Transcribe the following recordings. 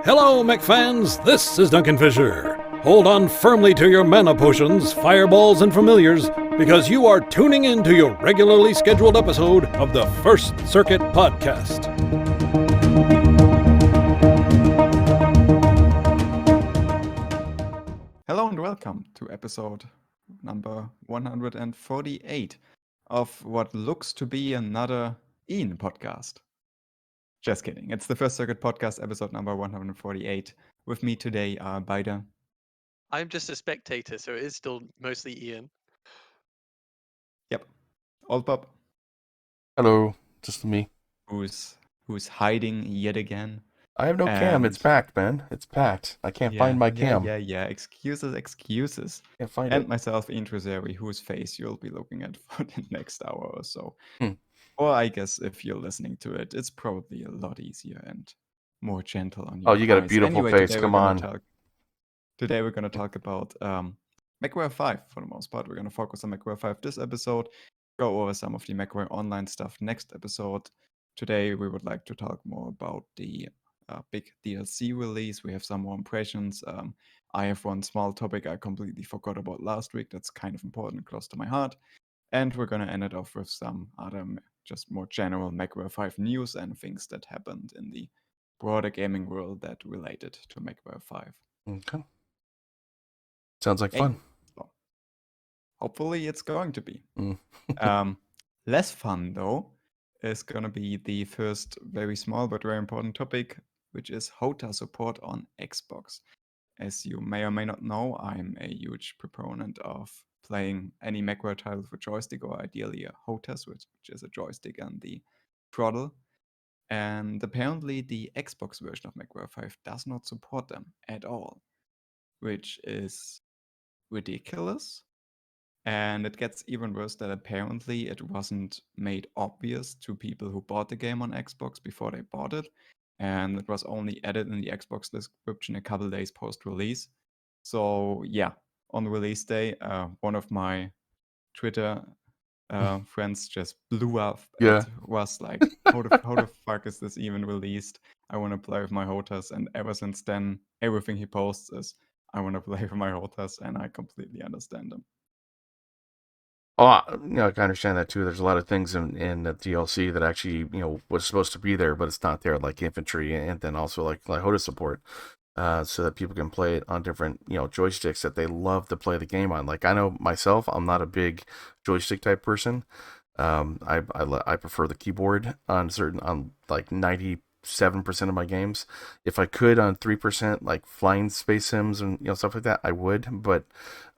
Hello, Mech fans. This is Duncan Fisher. Hold on firmly to your mana potions, fireballs, and familiars, because you are tuning in to your regularly scheduled episode of the First Circuit Podcast. Hello and welcome to episode number 148 of what looks to be another Ian podcast. Just kidding. It's the First Circuit Podcast, episode number 148. With me today are Bida. I'm just a spectator, so it is still mostly Ian. Yep. Old Bob, Hello, just me. who's hiding yet again. I have no cam. It's And- packed, man. It's packed. I can't find my cam. Yeah. Excuses. Can't find And it. myself, Ian Trezeri, whose face you'll be looking at for the next hour or so. Hmm. Or I guess if you're listening to it, it's probably a lot easier and more gentle on you. Oh, you got a beautiful face. Come on. Today we're going to talk about Mechwarrior 5 for the most part. We're going to focus on Mechwarrior 5 this episode, go over some of the Mechwarrior Online stuff next episode. Today we would like to talk more about the big DLC release. We have some more impressions. I have one small topic I completely forgot about last week that's kind of important, close to my heart. And we're going to end it off with some other, just more general Mechwarrior 5 news and things that happened in the broader gaming world that related to Mechwarrior 5. Okay. Sounds like Hey. fun. Well, hopefully it's going to be. Mm. Less fun, though, is going to be the first very small but very important topic, which is HOTA support on Xbox. As you may or may not know, I'm a huge proponent of playing any Mechwarrior title for joystick, or ideally a HOTAS, which is a joystick and the throttle. And apparently the Xbox version of Mechwarrior 5 does not support them at all, which is ridiculous. And it gets even worse that apparently it wasn't made obvious to people who bought the game on Xbox before they bought it. And it was only added in the Xbox description a couple days post-release. So yeah, on release day, one of my Twitter friends just blew up. Yeah. It was like, how the fuck is this even released? I want to play with my HOTAS. And ever since then, everything he posts is, I want to play with my HOTAS, and I completely understand him. Oh, I can understand that too. There's a lot of things in the DLC that actually, was supposed to be there, but it's not there, like infantry, and then also like HOTA support, so that people can play it on different, joysticks that they love to play the game on. Like I know myself, I'm not a big joystick type person. I prefer the keyboard on like 97% of my games. If I could on 3%, like flying space sims and stuff like that, I would. But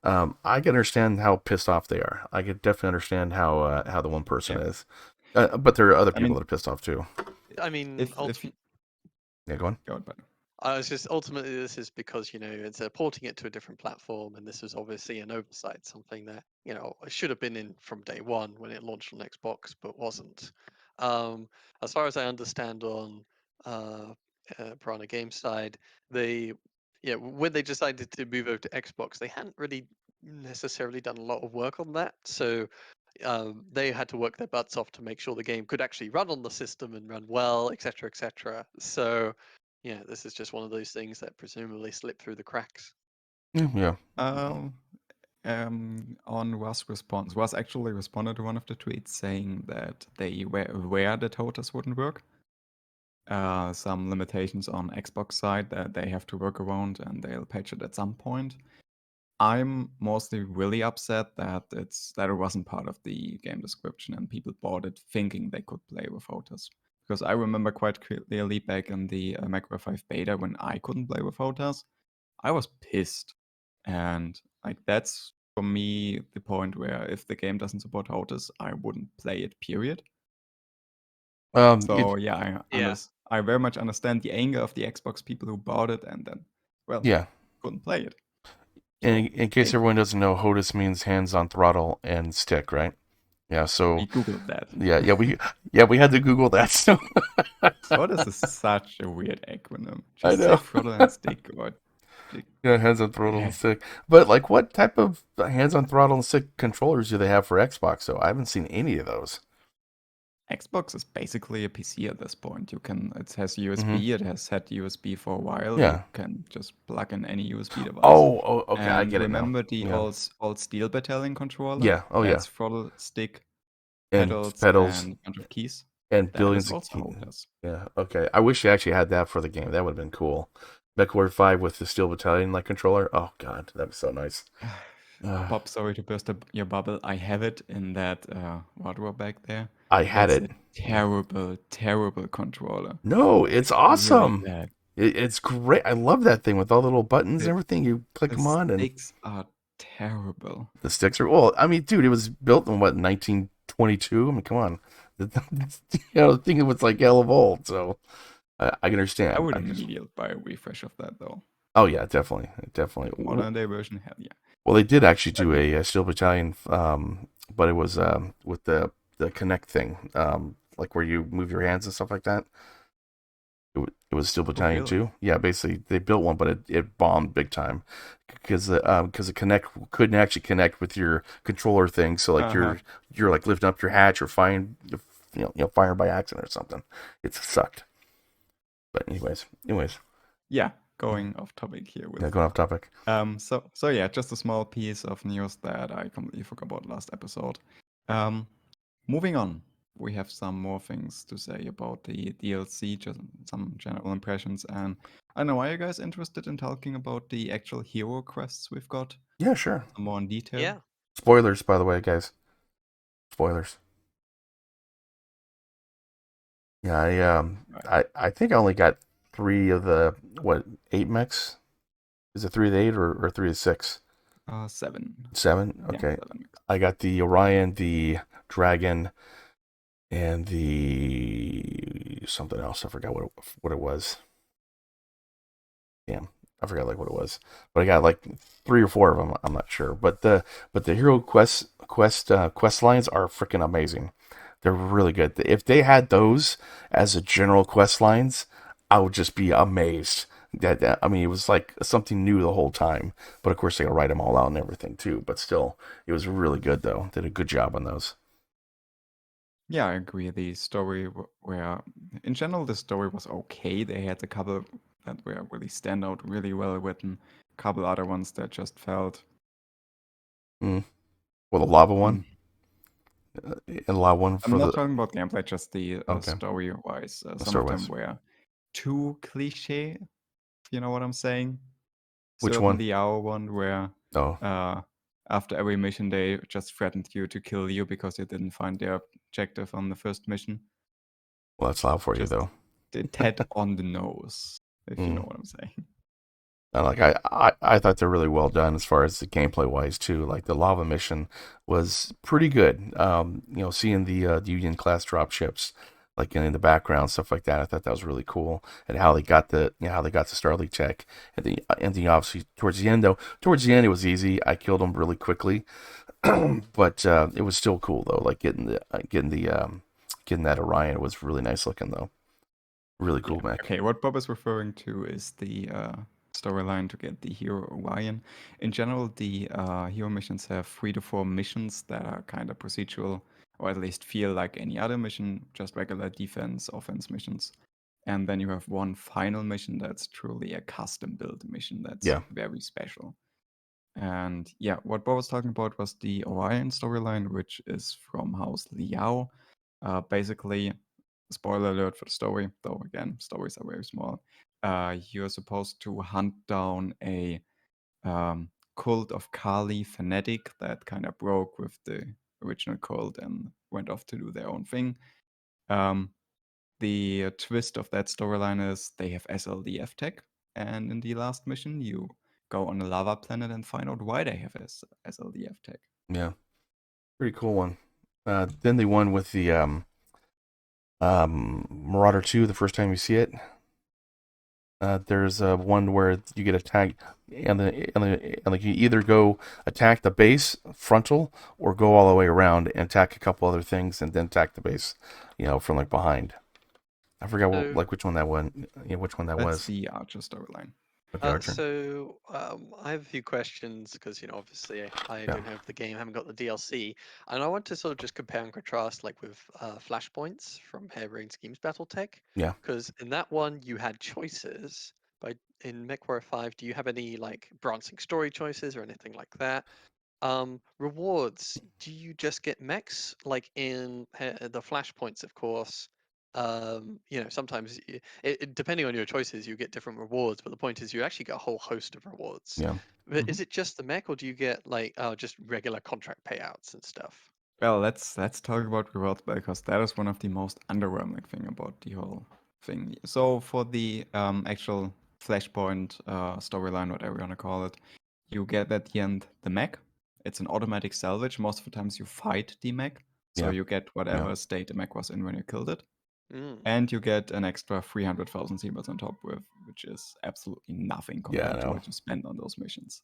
I can understand how pissed off they are. I could definitely understand how the one person is. But there are other people that are pissed off too. I mean, Yeah, go on. Go on, Bud. I was just ultimately this is because it's porting it to a different platform, and this was obviously an oversight, something that it should have been in from day one when it launched on Xbox, but wasn't. As far as I understand on Piranha Games side, when they decided to move over to Xbox, they hadn't really necessarily done a lot of work on that, so they had to work their butts off to make sure the game could actually run on the system and run well, etc., etc. So, yeah, this is just one of those things that presumably slipped through the cracks. Yeah. On Russ' response, Russ actually responded to one of the tweets saying that they were aware that HOTAS wouldn't work. Some limitations on Xbox side that they have to work around, and they'll patch it at some point. I'm mostly really upset that it wasn't part of the game description and people bought it thinking they could play with HOTAS. Because I remember quite clearly back in the Mechwarrior 5 beta when I couldn't play with HOTAS, I was pissed. And like that's for me the point where if the game doesn't support HOTAS, I wouldn't play it, period. I very much understand the anger of the Xbox people who bought it and then, couldn't play it. In case everyone doesn't know, HOTAS means hands on throttle and stick, right? Yeah, so we googled that. We had to Google that. So HOTAS is such a weird acronym. I know. Say throttle and stick or hands on throttle and stick. But like, what type of hands on throttle and stick controllers do they have for Xbox? So I haven't seen any of those. Xbox is basically a PC at this point. It has USB, it has had USB for a while. Yeah. You can just plug in any USB device. Oh, okay, I And get it now. remember the Yeah. old Steel Battalion controller? Yeah. Oh, yeah. That's throttle, stick, And pedals, pedals and a bunch of keys. and That billions is of also HOTAs. Yeah. Okay. I wish they actually had that for the game. That would have been cool. Mechwarrior 5 with the Steel Battalion like controller. Oh god, that'd be so nice. Bob, sorry to burst your bubble. I have it in that wardrobe back there. I had It's it. a terrible, terrible controller. No, it's Really awesome. bad. It's great. I love that thing with all the little buttons and The, everything. You click the them on, and sticks are terrible. the sticks are. Well, I mean, dude, it was built in what 1922. I mean, come on. The thing was like hell of old. So I can understand. I would immediately buy a refresh of that though. Oh yeah, definitely. Modern day version, hell yeah. Well, they did actually do a Steel Battalion, but it was with the Connect thing, like where you move your hands and stuff like that. It was Steel Battalion really? too. Yeah, basically they built one, but it bombed big time because the Connect couldn't actually connect with your controller thing. So like you're like lifting up your hatch or firing firing by accident or something. It sucked. But anyways. Yeah, going off topic here with Going off topic. So yeah, just a small piece of news that I completely forgot about last episode. Moving on, we have some more things to say about the DLC, just some general impressions, and I don't know, are you guys interested in talking about the actual hero quests we've got? Yeah, sure. Some more in detail. Yeah. Spoilers, by the way, guys. Spoilers. Yeah, I think I only got 3 of the 8 mechs. Is it 3 of the 8 or 3 of 6? 7. 7? Okay. Yeah, 7. I got the Orion, the Dragon, and the something else. I forgot what it was. Damn, I forgot like what it was. But I got like 3 or 4 of them. I'm not sure. But the hero quest lines are freaking amazing. They're really good. If they had those as a general quest lines, I would just be amazed. I mean, it was like something new the whole time. But of course, they gotta write them all out and everything too. But still, it was really good though. Did a good job on those. Yeah, I agree. The story in general, the story was okay. They had a couple that were really stand out, really well written. A couple other ones that just felt. Well, the lava one. And lava one for I'm not talking about gameplay, just the Okay. story-wise. Some of story-wise. them were too cliche, if you know what I'm saying. Which Certain one? the hour one where Oh, after every mission they just threatened you to kill you because you didn't find their objective on the first mission. well, that's loud for you Just though. the head on the nose, if you know what I'm saying. And like I thought they're really well done as far as the gameplay wise too. Like the lava mission was pretty good. Seeing the Union class drop ships like in the background, stuff like that. I thought that was really cool, and how they got the Starlink tech. And the obviously towards the end it was easy. I killed them really quickly, but it was still cool though. Like getting that Orion was really nice looking though. Really cool mech. Okay, what Bob is referring to is the storyline to get the hero Orion. In general, the hero missions have 3 to 4 missions that are kind of procedural, or at least feel like any other mission, just regular defense, offense missions. And then you have one final mission that's truly a custom built mission that's very special. And yeah, what Bob was talking about was the Orion storyline, which is from House Liao. Basically, spoiler alert for the story, though again, stories are very small. You're supposed to hunt down a cult of Kali fanatic that kind of broke with the original cult and went off to do their own thing. The twist of that storyline is they have SLDF tech, and in the last mission, you go on a lava planet and find out why they have SLDF tech. Yeah, pretty cool one. Then the one with the Marauder 2, the first time you see it. There's one where you get attacked, and like you either go attack the base frontal or go all the way around and attack a couple other things and then attack the base, from like behind. I forgot which one that one. Which one that was. That's the Archer storyline. Okay, Archer. I have a few questions because obviously I Yeah. don't have the game, haven't got the DLC, and I want to sort of just compare and contrast like with Flashpoints from Harebrained Schemes BattleTech. Yeah. Because in that one you had choices. But in Mechwarrior 5, do you have any like branching story choices or anything like that? Rewards. Do you just get mechs like in the Flashpoints, of course? Sometimes depending on your choices, you get different rewards. But the point is, you actually get a whole host of rewards. Yeah. But is it just the mech, or do you get like just regular contract payouts and stuff? Well, let's talk about rewards because that is one of the most underwhelming thing about the whole thing. So for the actual Flashpoint storyline, whatever you want to call it, you get at the end the mech. It's an automatic salvage. Most of the times you fight the mech, so Yeah. you get whatever state the mech was in when you killed it, Mm. and you get an extra 300,000 seabirds on top with, which is absolutely nothing compared to know. what you spend on those missions.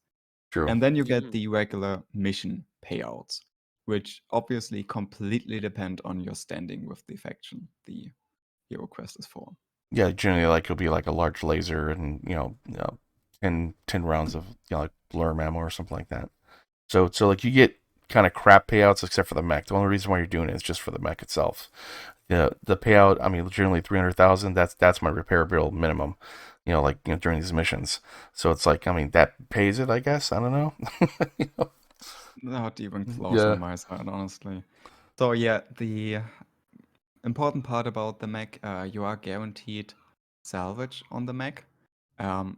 True. And then you get Mm. the regular mission payouts, which obviously completely depend on your standing with the faction the hero quest is for. Yeah, generally, like it'll be like a large laser and 10 rounds of like blur ammo or something like that. So like you get kind of crap payouts except for the mech. The only reason why you're doing it is just for the mech itself. The payout, I mean, generally 300,000. That's my repair bill minimum. During these missions. So it's like, I mean, that pays it, I guess. I don't know. Not even close Yeah. on my side, honestly. So yeah, the important part about the mech, you are guaranteed salvage on the mech.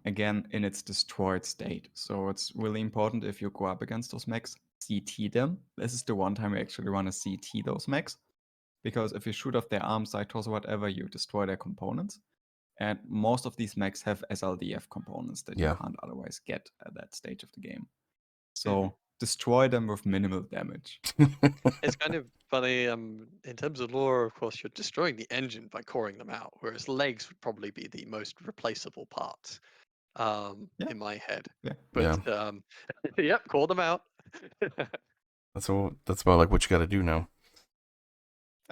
Again, in its destroyed state. So it's really important if you go up against those mechs, CT them. This is the one time you actually want to CT those mechs. Because if you shoot off their arms, side torso, whatever, you destroy their components. And most of these mechs have SLDF components that you Yeah. can't otherwise get at that stage of the game. So destroy them with minimal damage. It's kind of funny. In terms of lore, of course, you're destroying the engine by coring them out, whereas legs would probably be the most replaceable part. In my head. Yeah. But yep, call them out. That's about like what you got to do now.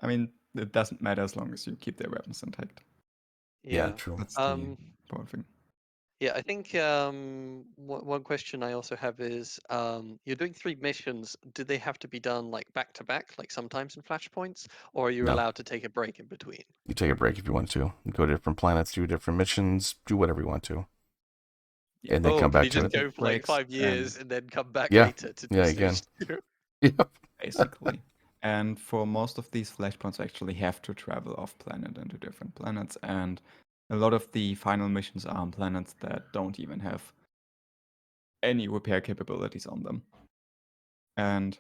I mean, it doesn't matter as long as you keep their weapons intact. Yeah, true. That's the important thing. Yeah, I think one question I also have is you're doing 3 missions. Do they have to be done like back to back, like sometimes in flashpoints, or are you No. allowed to take a break in between? You take a break if you want to. You go to different planets, do different missions, do whatever you want to. Yeah. And then come Can back you to just it. go for like Breaks 5 years and then come back Yeah. later to do Yeah, again. stage 2? Yep. Basically. And for most of these flashpoints, actually have to travel off planet into different planets. And a lot of the final missions are on planets that don't even have any repair capabilities on them. And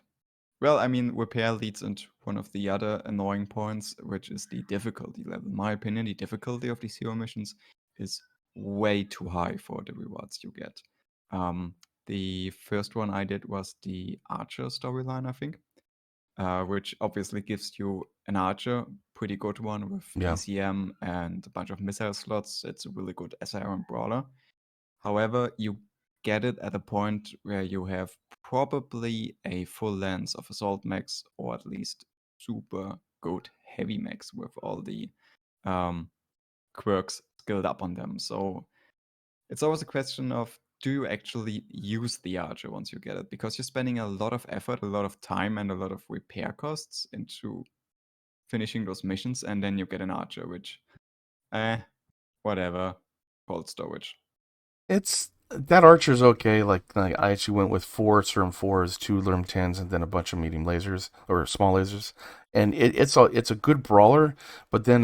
well, I mean, repair leads into one of the other annoying points, which is the difficulty level. In my opinion, the difficulty of these hero missions is way too high for the rewards you get. The first one I did was the Archer storyline, I think, which obviously gives you an Archer, pretty good one with Yeah. PCM and a bunch of missile slots. It's a really good SR and brawler. However, you get it at a point where you have probably a full lens of assault mechs, or at least super good heavy mechs with all the quirks skilled up on them. So it's always a question of, do you actually use the Archer once you get it? Because you're spending a lot of effort, a lot of time, and a lot of repair costs into finishing those missions, and then you get an Archer, which, whatever, cold storage. It's that Archer's okay. Like I actually went with 4 Serum 4s, 2 Lerm 10s, and then a bunch of medium lasers or small lasers. And it's a good brawler. But then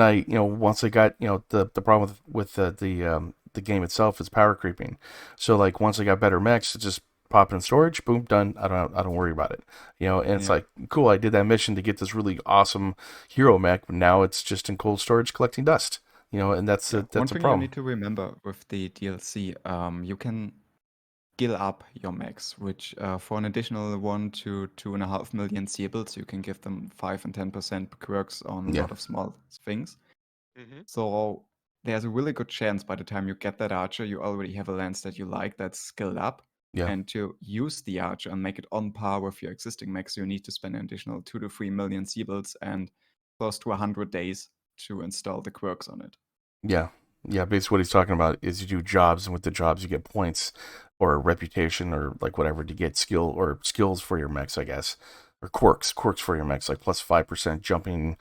once I got the problem with the game itself is power creeping. So like once I got better mechs, just pop it in storage, boom, done. I don't worry about it. And it's like cool. I did that mission to get this really awesome hero mech, but now it's just in cold storage collecting dust. And that's a One thing you problem. need to remember with the DLC, you can skill up your mechs, which for an additional 1 to 2.5 million seables, you can give them 5 and 10% quirks on a lot of small things. So there's a really good chance by the time you get that Archer, you already have a lance that you like that's skilled up. Yeah. And to use the Archer and make it on par with your existing mechs, you need to spend an additional 2 to 3 million seables and close to 100 days to install the quirks on it. Yeah. Yeah, basically what he's talking about is you do jobs, and with the jobs you get points or reputation or like whatever to get skill or skills for your mechs, I guess, or quirks for your mechs, like plus 5% jumping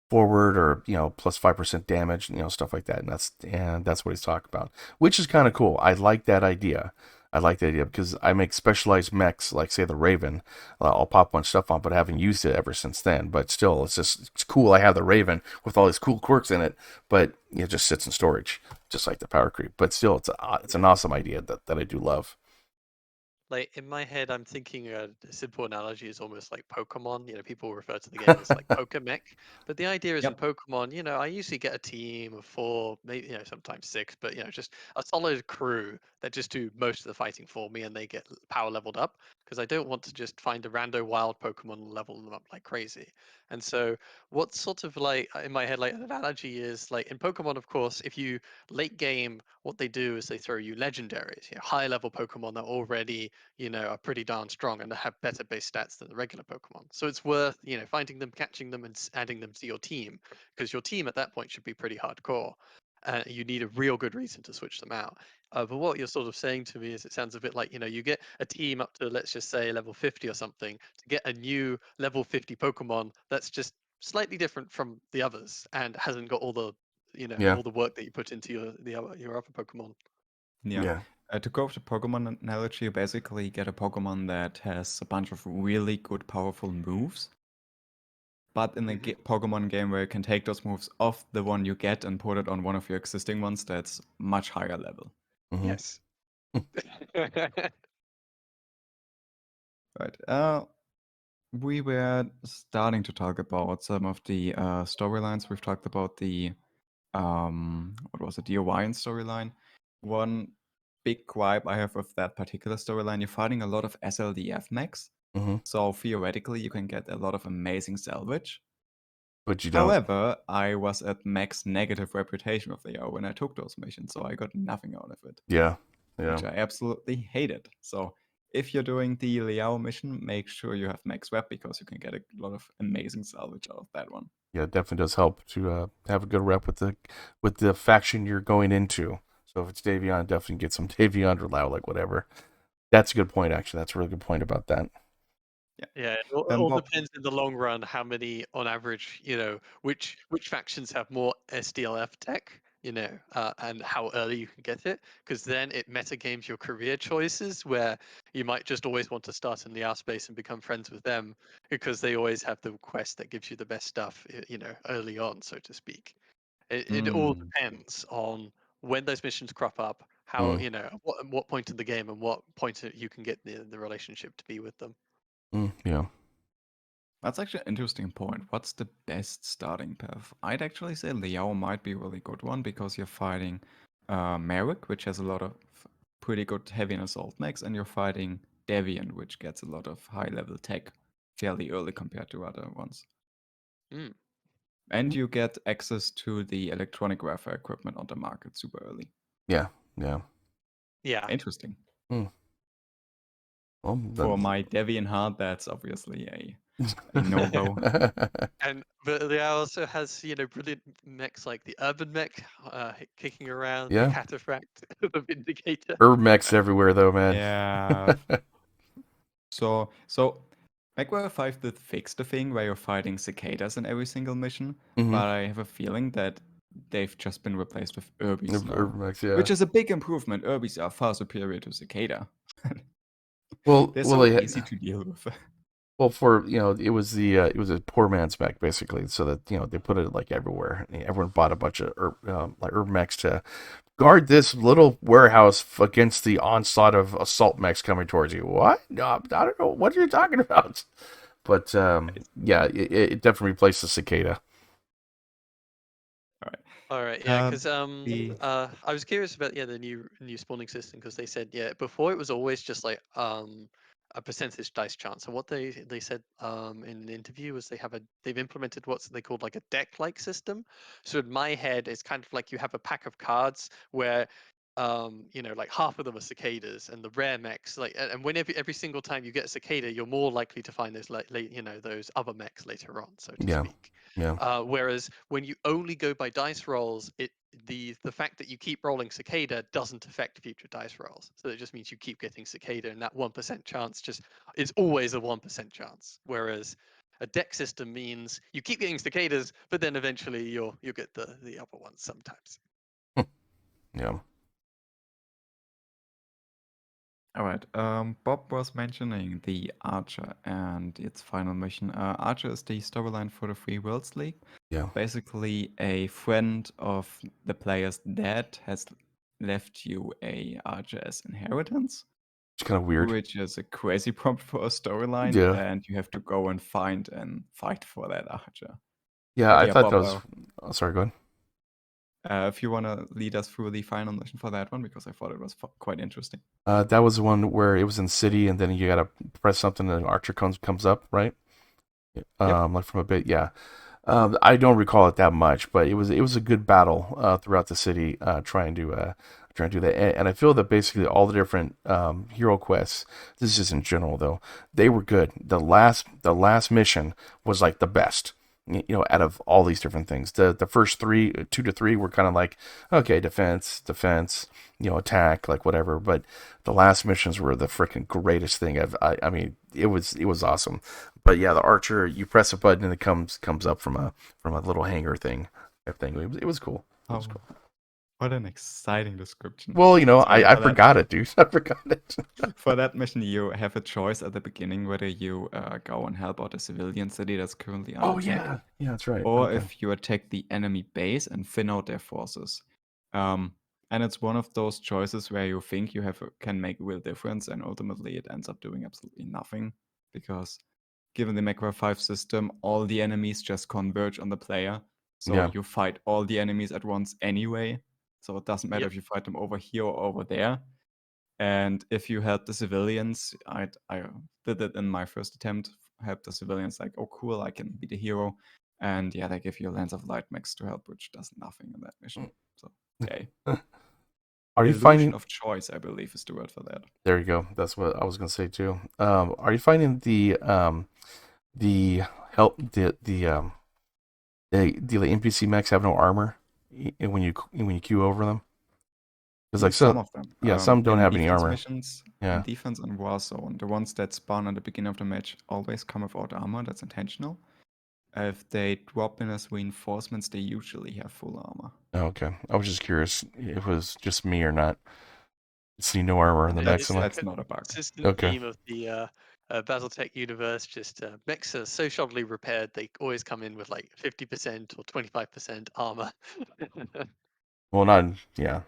forward, or plus 5% damage, stuff like that. And that's what he's talking about, which is kind of cool. I like that idea. I like the idea because I make specialized mechs, like say the Raven. I'll pop a bunch of stuff on, but I haven't used it ever since then. But still, it's cool. I have the Raven with all these cool quirks in it, but it just sits in storage, just like the power creep. But still, it's an awesome idea that I do love. Like in my head, I'm thinking a simple analogy is almost like Pokemon. People refer to the game as like Pokemech, but the idea is in Yep. Pokemon, I usually get a team of 4, maybe sometimes 6, but just a solid crew that just do most of the fighting for me, and they get power leveled up because I don't want to just find a rando wild Pokemon and level them up like crazy. And so, what's sort of like in my head, like an analogy is like in Pokemon, of course, if you late game, what they do is they throw you legendaries, high level Pokemon that already are pretty darn strong and have better base stats than the regular Pokemon. So it's worth, finding them, catching them, and adding them to your team, because your team at that point should be pretty hardcore. You need a real good reason to switch them out. But what you're sort of saying to me is it sounds a bit like, you get a team up to, let's just say, level 50 or something, to get a new level 50 Pokemon that's just slightly different from the others and hasn't got all the, Yeah, all the work that you put into your other Pokemon. Yeah. yeah. To go with the Pokemon analogy, you basically get a Pokemon that has a bunch of really good, powerful moves. But in a Pokemon game where you can take those moves off the one you get and put it on one of your existing ones that's much higher level. Mhm. Yes. Right. We were starting to talk about some of the storylines. We've talked about the what was it, the Orion storyline. One big gripe I have with that particular storyline, you're fighting a lot of SLDF mechs. Mhm. So theoretically you can get a lot of amazing salvage. But you don't. However, I was at max negative reputation of the AO when I took those missions, so I got nothing out of it. Yeah. Which I absolutely hated. So if you're doing the Liao mission, make sure you have max rep because you can get a lot of amazing salvage out of that one. Yeah, it definitely does help to have a good rep with the faction you're going into. So if it's Davion, definitely get some Davion or Lao, like whatever. That's a good point, actually. That's a really good point about that. Yeah, it all depends in the long run how many, on average, which factions have more SDLF tech, and how early you can get it, because then it metagames your career choices, where you might just always want to start in the R space and become friends with them, because they always have the quest that gives you the best stuff, early on, so to speak. It all depends on when those missions crop up, how, what point in the game and what point you can get the relationship to be with them. Yeah. That's actually an interesting point. What's the best starting path? I'd actually say Liao might be a really good one because you're fighting Merrick, which has a lot of pretty good heavy and assault mechs, and you're fighting Deviant, which gets a lot of high level tech fairly early compared to other ones. Mm. And you get access to the electronic warfare equipment on the market super early. Yeah. Interesting. Well, For my Deviant heart, that's obviously a no-go. But it also has, brilliant mechs like the Urban Mech kicking around, Yeah. the Cataphract, the Vindicator. Mechs everywhere, though, man. Yeah. So Mechwarrior 5 did fix the thing where you're fighting cicadas in every single mission, but I have a feeling that they've just been replaced with Urbies now. Mechs, yeah. Which is a big improvement. Urbies are far superior to cicada. They're well, so easy to deal with. Well, for it was a poor man's mech basically, so that they put it like everywhere. Everyone bought a bunch of like urban mechs to guard this little warehouse against the onslaught of assault mechs coming towards you. What? No, I don't know what you're talking about. But yeah, it definitely replaced the cicada. All right, yeah, because I was curious about the new spawning system, because they said before it was always just like a percentage dice chance. So what they said in an interview was they've implemented what's they called like a deck like system. So in my head, it's kind of like you have a pack of cards where like half of them are cicadas, and the rare mechs, like, and whenever every single time you get a cicada, you're more likely to find those those other mechs later on, so to speak. Yeah. Whereas when you only go by dice rolls, it the fact that you keep rolling Cicada doesn't affect future dice rolls. So it just means you keep getting Cicada, and that 1% chance just is always a 1% chance. Whereas a deck system means you keep getting Cicadas, but then eventually you'll get the other ones sometimes. Yeah. All right. Bob was mentioning the Archer and its final mission. Archer is the storyline for the Free Worlds League. Yeah. Basically, a friend of the player's dad has left you a Archer as inheritance, It's kind of weird. which is a crazy prompt for a storyline, Yeah. and you have to go and find and fight for that Archer. Yeah, But I yeah, thought Bob, that was. Oh, sorry, go ahead. if you want to lead us through the final mission for that one, because I thought it was quite interesting. That was the one where it was in city, and then you gotta press something, and an archer comes up, right? Yep. Like from a bit, yeah. I don't recall it that much, but it was a good battle throughout the city, trying to do that. And I feel that basically all the different hero quests, this is just in general though, they were good. The last mission was like the best. Out of all these different things, the first 2 to 3 were kind of like, okay, defense, attack, like whatever. But the last missions were the freaking greatest thing. I mean, it was awesome. But yeah, the archer, you press a button and it comes up from a little hangar thing. It was cool. It was cool. What an exciting description. Well, So I for forgot it, dude. I forgot it. For that mission, you have a choice at the beginning whether you go and help out a civilian city that's currently under Oh attack, yeah, that's right. or Okay. if you attack the enemy base and thin out their forces. And it's one of those choices where you think you can make a real difference, and ultimately it ends up doing absolutely nothing, because given the Mechwarrior 5 system, all the enemies just converge on the player. So Yeah. you fight all the enemies at once anyway. So it doesn't matter Yep. if you fight them over here or over there. And if you help the civilians, I did it in my first attempt, help the civilians, like, oh cool, I can be the hero. And yeah, they give you a Lens of Light Max to help, which does nothing in that mission. So, yay. Are you Illusion finding? of choice, I believe, is the word for that. There you go. That's what I was gonna say too. Are you finding the help the NPC mechs have no armor when you queue over them? Because like Some of them. some don't in have any defense armor. missions, Yeah. in defense and Warzone, the ones that spawn at the beginning of the match always come without armor. That's intentional. If they drop in as reinforcements, they usually have full armor. Oh, okay. I was just curious if it was just me or not. See no armor in the Yeah, mechs. it's I'm like, That's not a bug. consistent Okay. theme of the Battletech universe. Just mechs are so shoddily repaired, they always come in with like 50% or 25% armor. Well, not yeah.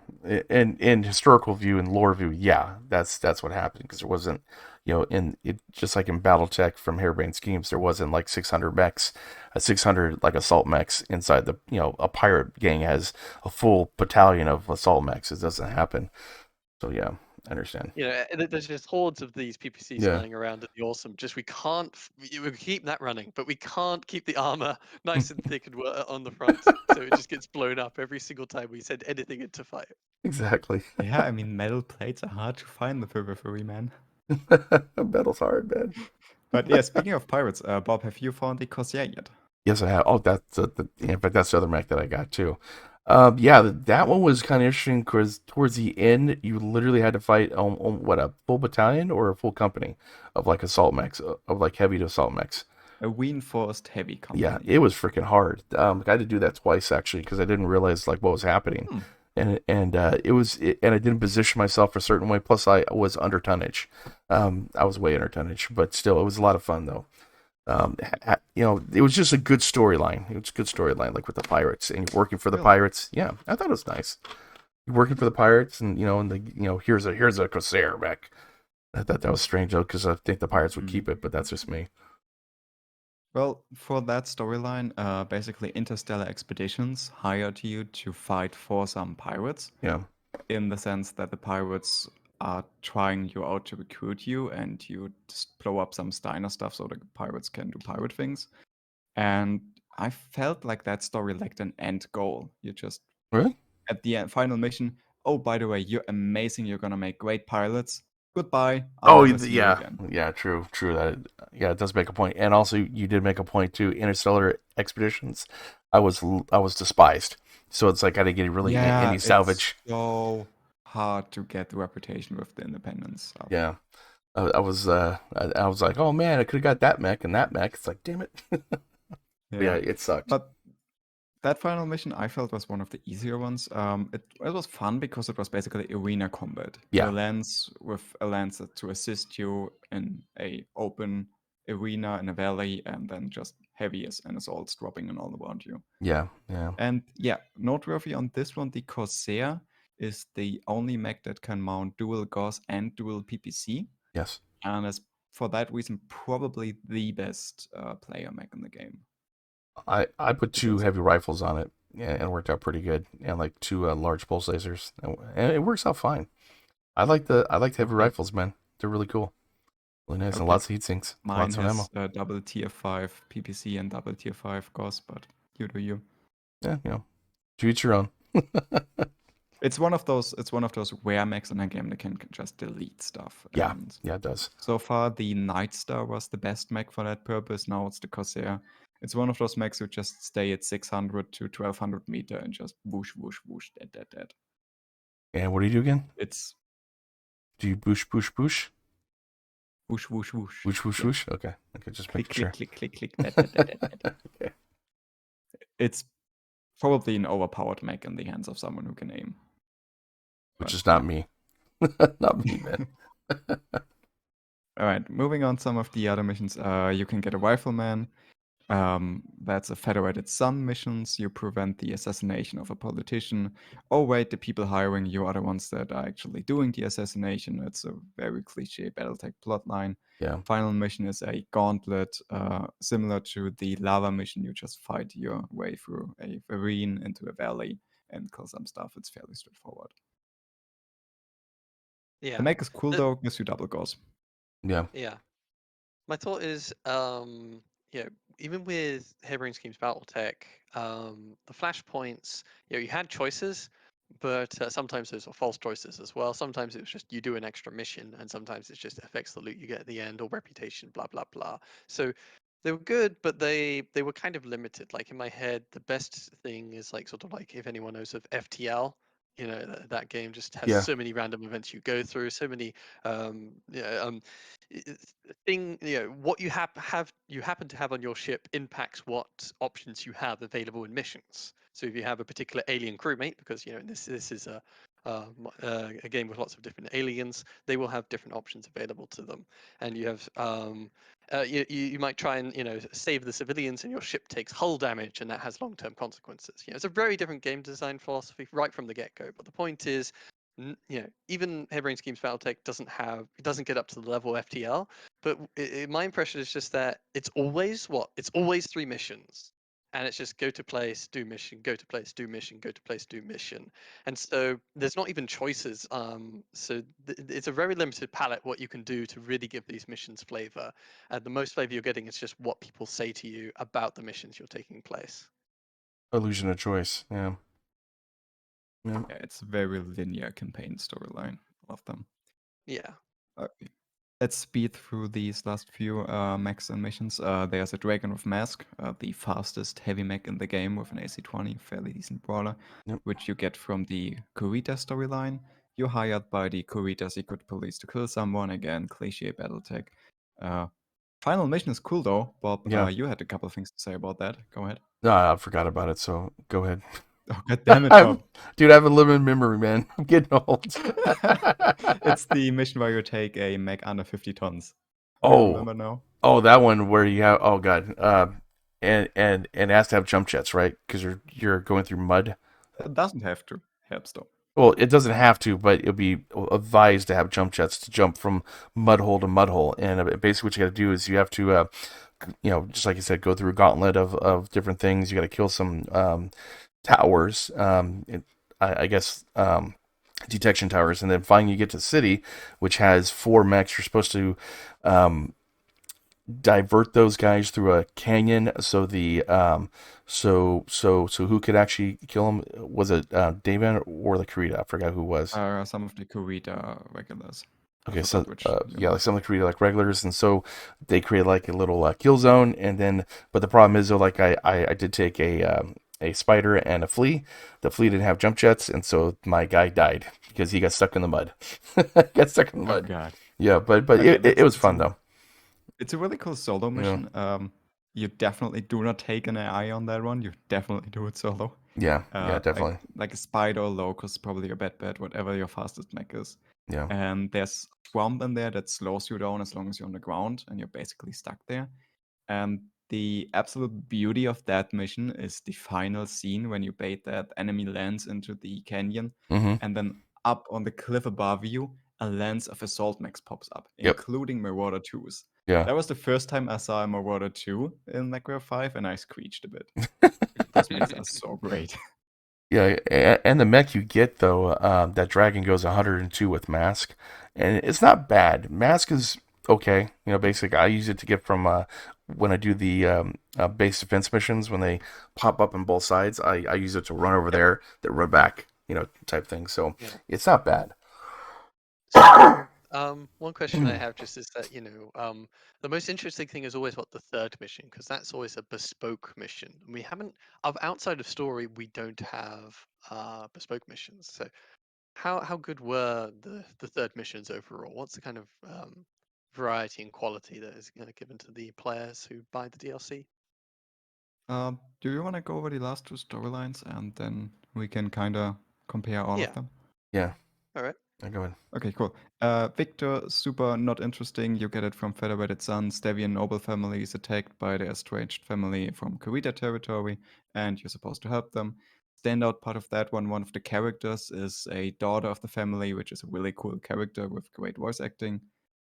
In historical view and lore view, yeah, that's what happened because there wasn't, in it just like in BattleTech from Harebrained Schemes, there wasn't like 600 mechs, 600 like assault mechs inside the a pirate gang has a full battalion of assault mechs. It doesn't happen. So yeah, I understand. There's just hordes of these PPCs Yeah. flying around at the awesome. Just we can't we keep that running, but we can't keep the armor nice and thick and on the front, so it just gets blown up every single time we send anything into fight. Exactly. Yeah, I mean, metal plates are hard to find the periphery, man. Battle's hard, man. But yeah, speaking of pirates, Bob, have you found the Corsair yet? Yes, I have. Oh, that's in fact, that's the other mech that I got too. Yeah, that one was kind of interesting because towards the end, you literally had to fight on what, a full battalion or a full company of like assault mechs, of like heavy to assault mechs. A reinforced heavy company. Yeah, it was freaking hard. I had to do that twice actually because I didn't realize like what was happening, and I didn't position myself a certain way. Plus, I was under tonnage. I was way under tonnage, but still, it was a lot of fun though. It was just a good storyline. It was a good storyline, like with the pirates and you're working for the pirates. Yeah, I thought it was nice. You're working for the pirates, and here's a Corsair mech. I thought that was strange though, because I think the pirates would keep it, but that's just me. Well, for that storyline, basically Interstellar Expeditions hired you to fight for some pirates. Yeah. In the sense that the pirates are trying you out to recruit you, and you just blow up some Steiner stuff so the pirates can do pirate things. And I felt like that story lacked an end goal. You just Really? at the final mission, oh, by the way, you're amazing. You're gonna make great pilots. Goodbye. Oh, I'll never see you yeah, again. yeah, true. That, yeah, it does make a point, and also you did make a point too. Interstellar Expeditions, I was despised. So it's like I didn't get really any it's salvage. so hard to get the reputation with the independence up. Yeah. I was like, oh man, I could have got that mech and that mech. It's like, damn it. Yeah, it sucked. But that final mission I felt was one of the easier ones. It was fun because it was basically arena combat. Yeah. You lance with a lancer to assist you in a open arena in a valley, and then just heavies and assaults dropping in all around you. Yeah. And yeah, noteworthy on this one, the Corsair is the only mech that can mount dual Gauss and dual PPC, Yes. and is for that reason probably the best player mech in the game. I put 2 Because- heavy rifles on it, and it worked out pretty good, and like 2 large pulse lasers, and it works out fine. I like the heavy Okay. rifles, man. They're really cool, really nice, and Okay. lots of heat sinks, Mine lots of ammo. has double tier 5 PPC and double tier 5 Gauss, but you do you. Yeah, to each your own. It's one of those rare mechs in a game that can just delete stuff. Yeah, And it does. so far, the Nightstar was the best mech for that purpose. Now it's the Corsair. It's one of those mechs who just stay at 600 to 1200 meter and just whoosh, whoosh, whoosh, dead. And what do you do again? It's Do you boosh? whoosh, whoosh, whoosh. Whoosh, Yeah. whoosh? Okay, just Click, making sure. click. Dead. Okay. It's probably an overpowered mech in the hands of someone who can aim. Which But, is not yeah. me. Not me, man. All right, moving on some of the other missions. You can get a rifleman. That's a federated sun missions. You prevent the assassination of a politician. Oh wait, the people hiring you are the ones that are actually doing the assassination. It's a very cliche BattleTech plotline. Yeah. Final mission is a gauntlet, similar to the lava mission. You just fight your way through a ravine into a valley and kill some stuff. It's fairly straightforward. Yeah. The mech is cool The- though, gives you double goals. Yeah. Yeah. My thought is, even with Harebrained Schemes BattleTech, the flashpoints, you had choices, but sometimes those were false choices as well. Sometimes it was just you do an extra mission, and sometimes it just affects the loot you get at the end or reputation, blah blah blah. So they were good, but they were kind of limited. Like in my head, the best thing is like sort of like if anyone knows of FTL. That game just has Yeah. so many random events you go through, so many thing what you you happen to have on your ship impacts what options you have available in missions. So if you have a particular alien crewmate, because this is a game with lots of different aliens, they will have different options available to them, and you have you might try and save the civilians, and your ship takes hull damage, and that has long-term consequences. It's a very different game design philosophy right from the get-go. But the point is, even Harebrained Schemes BattleTech doesn't get up to the level of FTL, but my impression is just that it's always 3 missions, and it's just go to place, do mission, go to place, do mission, go to place, do mission, and so there's not even choices. So it's a very limited palette what you can do to really give these missions flavor. And the most flavor you're getting is just what people say to you about the missions you're taking place. Illusion of choice. Yeah. Yeah, it's a very linear campaign storyline. Love them. Yeah. Okay. Let's speed through these last few mechs and missions. There's a Dragon with Mask, the fastest heavy mech in the game with an AC-20, fairly decent brawler, Yep. which you get from the Kurita storyline. You're hired by the Kurita secret police to kill someone. Again, cliche BattleTech. Final mission is cool though, Bob. Yeah. You had a couple of things to say about that. Go ahead. No, I forgot about it, so go ahead. Oh, God damn it, Bob. Dude, I have a limited memory, man. I'm getting old. It's the mission where you take a mech under 50 tons. Do you remember now? Oh, that one where you have god, and it has to have jump jets, right? Because you're going through mud. It doesn't have to. Helps though. Well, it doesn't have to, but it'll be advised to have jump jets to jump from mud hole to mud hole. And basically, what you got to do is you have to, just like you said, go through a gauntlet of different things. You got to kill some towers. I guess detection towers, and then finally you get to the city, which has 4 mechs. You're supposed to divert those guys through a canyon. So the so who could actually kill them? Was it David or the Kurita? I forgot who it was. Some of the Kurita regulars. Okay, I so forgot which yeah, like some of the Kurita like regulars, and so they create like a little kill zone, and then but the problem is though, like I did take a a spider and a flea. The flea didn't have jump jets, and so my guy died because he got stuck in the mud. Got stuck in the Oh mud. god. Yeah, but Okay, it was fun though. It's a really cool solo mission. You definitely do not take an AI on that one. You definitely do it solo. Yeah, Like definitely. like a spider or locust, probably your bet, whatever your fastest mech is. Yeah. And there's swamp in there that slows you down as long as you're on the ground and you're basically stuck there. And the absolute beauty of that mission is the final scene when you bait that enemy lance into the canyon, Mm-hmm. and then up on the cliff above you, a lance of assault mechs pops up, Yep. including Marauder 2s. Yeah. That was the first time I saw a Marauder 2 in Mechwarrior 5, and I screeched a bit. Those mechs are so great. Yeah, and the mech you get though, that dragon goes 102 with mask, and it's not bad. Mask is okay, basic. I use it to get from when I do the base defense missions when they pop up on both sides. I use it to run over there, then run back, type thing. So Yeah. it's not bad. So, one question I have just is that, the most interesting thing is always what the third mission, because that's always a bespoke mission. And we haven't, outside of story, we don't have bespoke missions. So how good were the third missions overall? What's the kind of variety and quality that is given to the players who buy the DLC? Do you want to go over the last two storylines and then we can kind of compare all Yeah. of them? Yeah, All right. go ahead. Okay, cool. Victor, super not interesting. You get it from Federated Suns. Devian noble family is attacked by the estranged family from Kurita territory, and you're supposed to help them. Standout part of that one of the characters is a daughter of the family, which is a really cool character with great voice acting.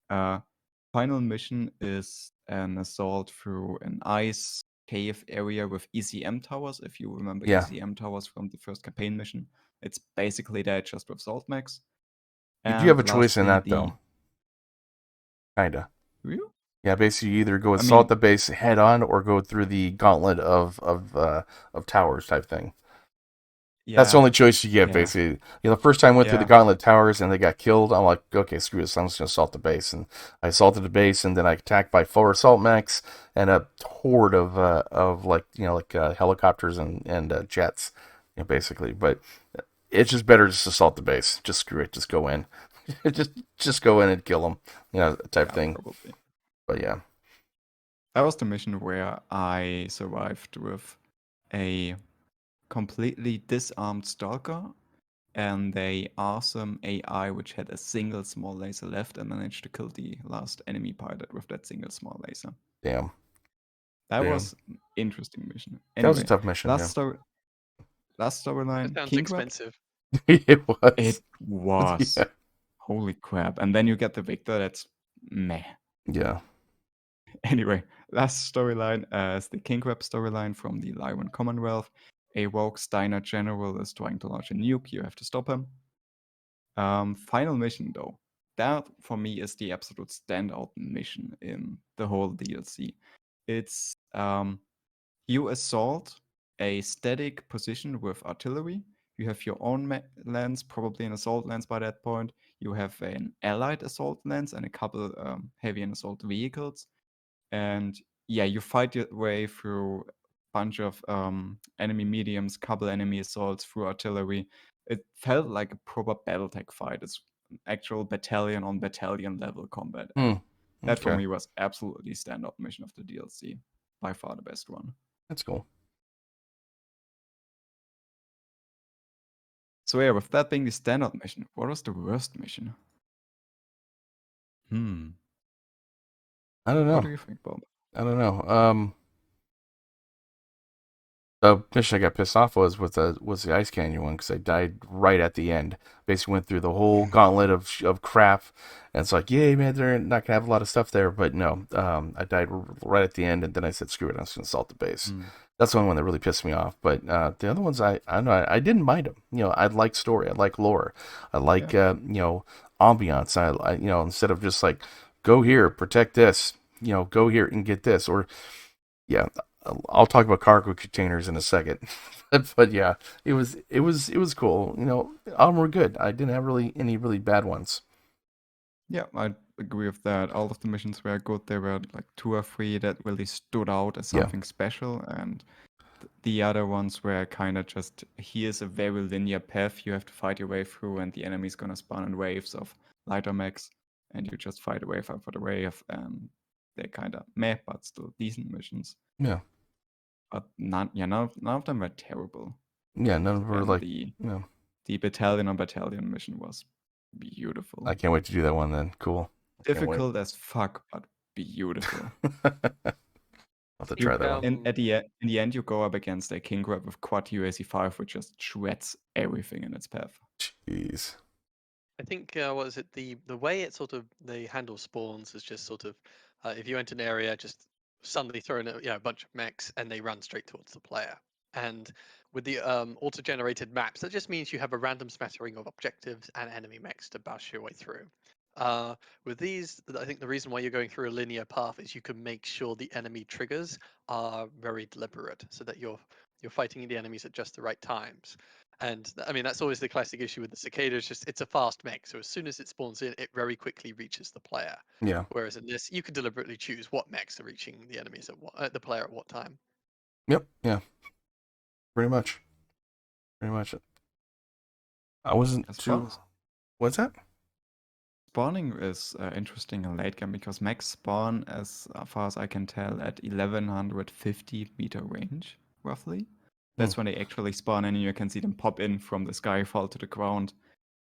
Final mission is an assault through an ice cave area with ECM towers. If you remember Yeah. ECM towers from the first campaign mission, it's basically that just with salt mechs. You do have a And choice in lastly, that though, kinda. Real? Yeah, basically you either go I assault mean, the base head on or go through the gauntlet of towers type thing. That's the yeah, only choice you get, yeah, basically. The first time I went through the yeah. gauntlet towers and they got killed, I'm like, okay, screw this. I'm just going to assault the base. And I assaulted the base, and then I attacked by 4 assault mechs and a horde of helicopters and jets, basically. But it's just better just assault the base. Just screw it. Just go in. just go in and kill them, type Yeah, thing. probably. But yeah. That was the mission where I survived with a completely disarmed stalker and a awesome AI which had a single small laser left and managed to kill the last enemy pilot with that single small laser. Damn. That Damn. was an interesting mission. That was a Anyway, tough mission, last yeah. storyline, It sounds King Crab. expensive. It was. It was. Yeah. Holy crap. And then you get the Victor, that's meh. Yeah. Anyway, last storyline is the King Crab storyline from the Lyran Commonwealth. A rogue Steiner general is trying to launch a nuke. You have to stop him. Final mission, though. That, for me, is the absolute standout mission in the whole DLC. It's you assault a static position with artillery. You have your own lance, probably an assault lance by that point. You have an allied assault lance and a couple heavy and assault vehicles. And yeah, you fight your way through a bunch of enemy mediums, couple enemy assaults through artillery. It felt like a proper BattleTech fight. It's actual battalion on battalion level combat. And that for Okay. me was absolutely standout mission of the DLC. By far the best one. That's cool. So yeah, with that being the standout mission, what was the worst mission? I don't know. What do you think, Bob? I don't know. The mission I got pissed off was the Ice Canyon one because I died right at the end. Basically went through the whole gauntlet of crap, and it's like, yay, man, they're not gonna have a lot of stuff there. But no, I died right at the end, and then I said, screw it, I'm just gonna assault the base. That's the only one that really pissed me off. But the other ones, I don't know, I didn't mind them. I like story, I like lore, I like ambiance. I instead of just like, go here, protect this, go here and get this, or yeah. I'll talk about cargo containers in a second, but yeah, it was cool. All were good. I didn't have any really bad ones. Yeah, I agree with that. All of the missions were good. There were like 2 or 3 that really stood out as something special, and The other ones were kind of just, here's a very linear path you have to fight your way through, and the enemy's gonna spawn in waves of lighter mechs, and you just fight a wave after the wave, and they're kind of meh, but still decent missions. Yeah. But none of them were terrible. Yeah, none of them were And like, the battalion on battalion mission was beautiful. I can't wait to do that one then. Cool. Difficult as fuck, but beautiful. I'll have to try that one. And in the end, you go up against a king grab with quad UAC5, which just shreds everything in its path. Jeez. I think what is it? The way it sort of they handle spawns is just sort of if you enter an area, just suddenly throw in a bunch of mechs and they run straight towards the player. And with the auto-generated maps, that just means you have a random smattering of objectives and enemy mechs to bash your way through. With these, I think the reason why you're going through a linear path is you can make sure the enemy triggers are very deliberate, so that you're fighting the enemies at just the right times. And I mean, that's always the classic issue with the cicada. It's a fast mech, so as soon as it spawns in, it very quickly reaches the player. Yeah. Whereas in this, you can deliberately choose what mechs are reaching the enemies at the player at what time. Yep. Yeah. Pretty much. I wasn't too. What's that? Spawning is interesting in late game because mechs spawn, as far as I can tell, at 1150 meter range, roughly. That's when they actually spawn in, and you can see them pop in from the sky, fall to the ground,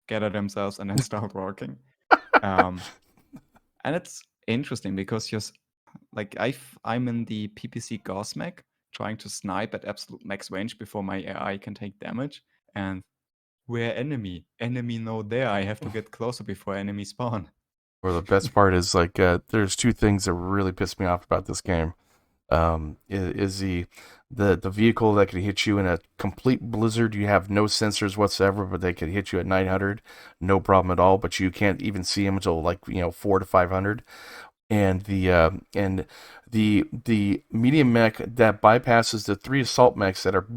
gather themselves, and then start walking. And it's interesting because I'm in the PPC Gauss mech, trying to snipe at absolute max range before my AI can take damage, and where enemy no there. I have to get closer before enemy spawn. Or the best part is like there's two things that really piss me off about this game. Is the vehicle that can hit you in a complete blizzard. You have no sensors whatsoever, but they can hit you at 900, no problem at all. But you can't even see them until 400 to 500. And the medium mech that bypasses the 3 assault mechs that are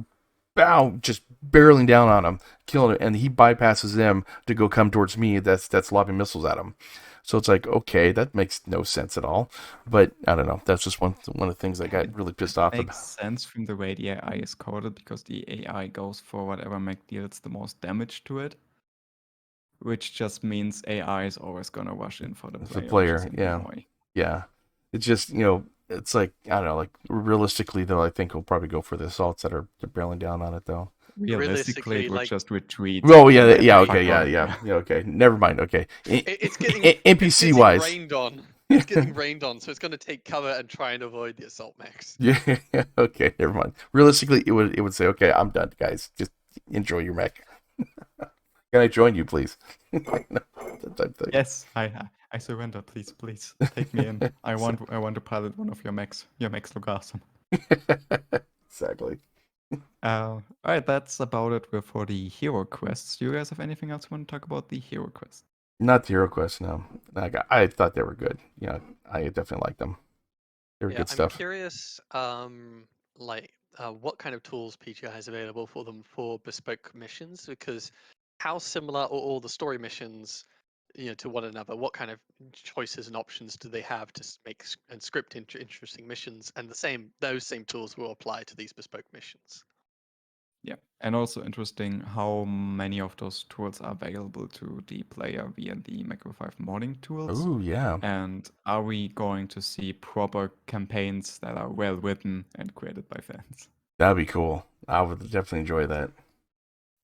just barreling down on him, killing him, and he bypasses them to go come towards me. That's lobbing missiles at him. So it's like, okay, that makes no sense at all. But I don't know. That's just one of the things I got really pissed off about. Makes sense from the way the AI is coded, because the AI goes for whatever mech deals the most damage to it, which just means AI is always gonna rush in for the player. Yeah. It's just it's like, I don't know, like realistically though, I think we'll probably go for the assaults that are barreling down on it though. Realistically, it would just retreat. Oh yeah, okay. Never mind. Okay. It's getting NPC wise. Rained on. It's getting rained on, so it's going to take cover and try and avoid the assault mechs. Yeah. Okay. Never mind. Realistically, it would say, okay, I'm done, guys. Just enjoy your mech. Can I join you, please? Yes, I surrender. Please take me in. I want to pilot one of your mechs. Your mechs look awesome. Exactly. All right, that's about it for the hero quests. Do you guys have anything else you want to talk about the hero quests? Not the hero quests, no. I thought they were good. Yeah, I definitely liked them. They were good stuff. I'm curious, what kind of tools PGI has available for them for bespoke missions, because how similar are all the story missions, to one another? What kind of choices and options do they have to make and script interesting missions? And those same tools will apply to these bespoke missions. Yeah, and also interesting how many of those tools are available to the player via the Mechwarrior 5 modding tools. Oh, yeah. And are we going to see proper campaigns that are well written and created by fans? That'd be cool. I would definitely enjoy that.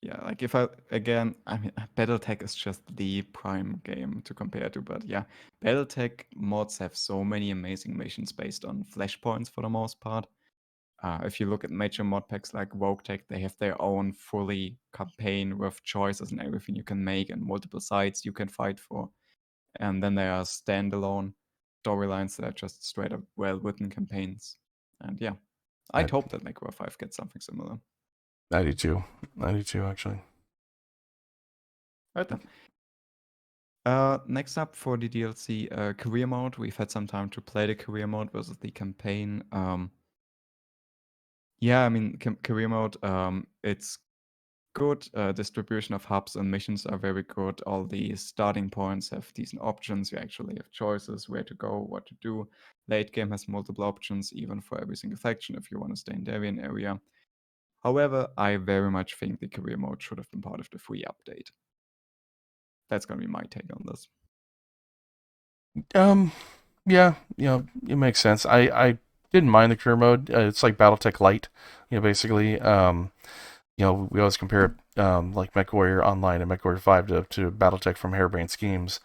Yeah, like Battletech is just the prime game to compare to, but yeah, Battletech mods have so many amazing missions based on flashpoints for the most part. If you look at major mod packs like Rogue Tech, they have their own fully campaign with choices and everything you can make and multiple sides you can fight for. And then there are standalone storylines that are just straight up well-written campaigns. And yeah, I'd hope that Mechwarrior 5 gets something similar. I do too, actually. Right then. Next up for the DLC, career mode. We've had some time to play the career mode versus the campaign. Yeah, I mean, career mode, it's good. Distribution of hubs and missions are very good. All the starting points have decent options. You actually have choices where to go, what to do. Late game has multiple options, even for every single faction if you want to stay in the Darien area. However, I very much think the career mode should have been part of the free update. That's gonna be my take on this. Yeah, it makes sense. I didn't mind the career mode. It's like BattleTech Lite, basically. We always compare like MechWarrior Online and MechWarrior 5 to BattleTech from Harebrained Schemes,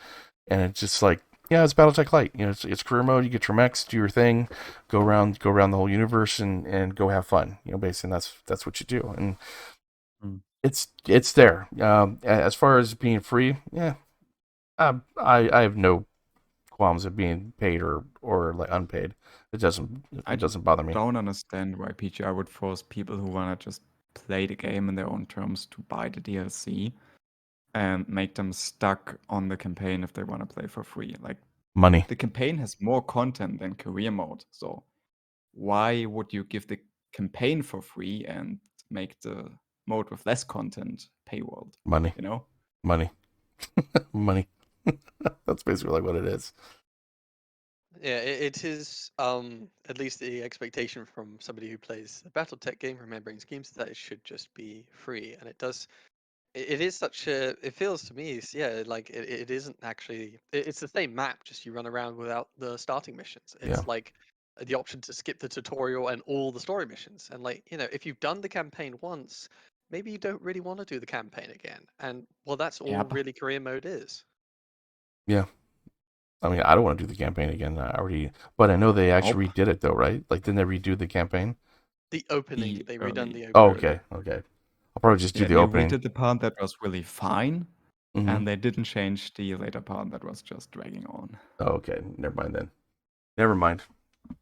and it's just like, yeah, it's BattleTech Lite. It's career mode. You get your mechs, do your thing, go around the whole universe, and go have fun. Basically, that's what you do, and it's there. As far as being free, yeah, I have no qualms of being paid or like unpaid. It doesn't bother me. Don't understand why PGI would force people who wanna just play the game in their own terms to buy the DLC and make them stuck on the campaign if they want to play for free. Like, Money. the campaign has more content than career mode, so why would you give the campaign for free and make the mode with less content paywalled? Money. Money. Money. That's basically like what it is. Yeah, it is at least the expectation from somebody who plays a BattleTech game, remembering schemes, that it should just be free, and it does. It is such a. It feels to me, like it isn't actually. It's the same map, just you run around without the starting missions. It's Yeah. like the option to skip the tutorial and all the story missions, and like if you've done the campaign once, maybe you don't really want to do the campaign again, and well, that's all Yep. really career mode is. Yeah. I mean, I don't want to do the campaign again. But I know they actually redid it though, right? Like, didn't they redo the campaign? The opening, The they redone early. the Oh, opening. okay. I'll probably just do Yeah, the they opening. redid the part that was really fine, Mhm. and they didn't change the later part that was just dragging on. Oh, okay. Never mind then. Never mind.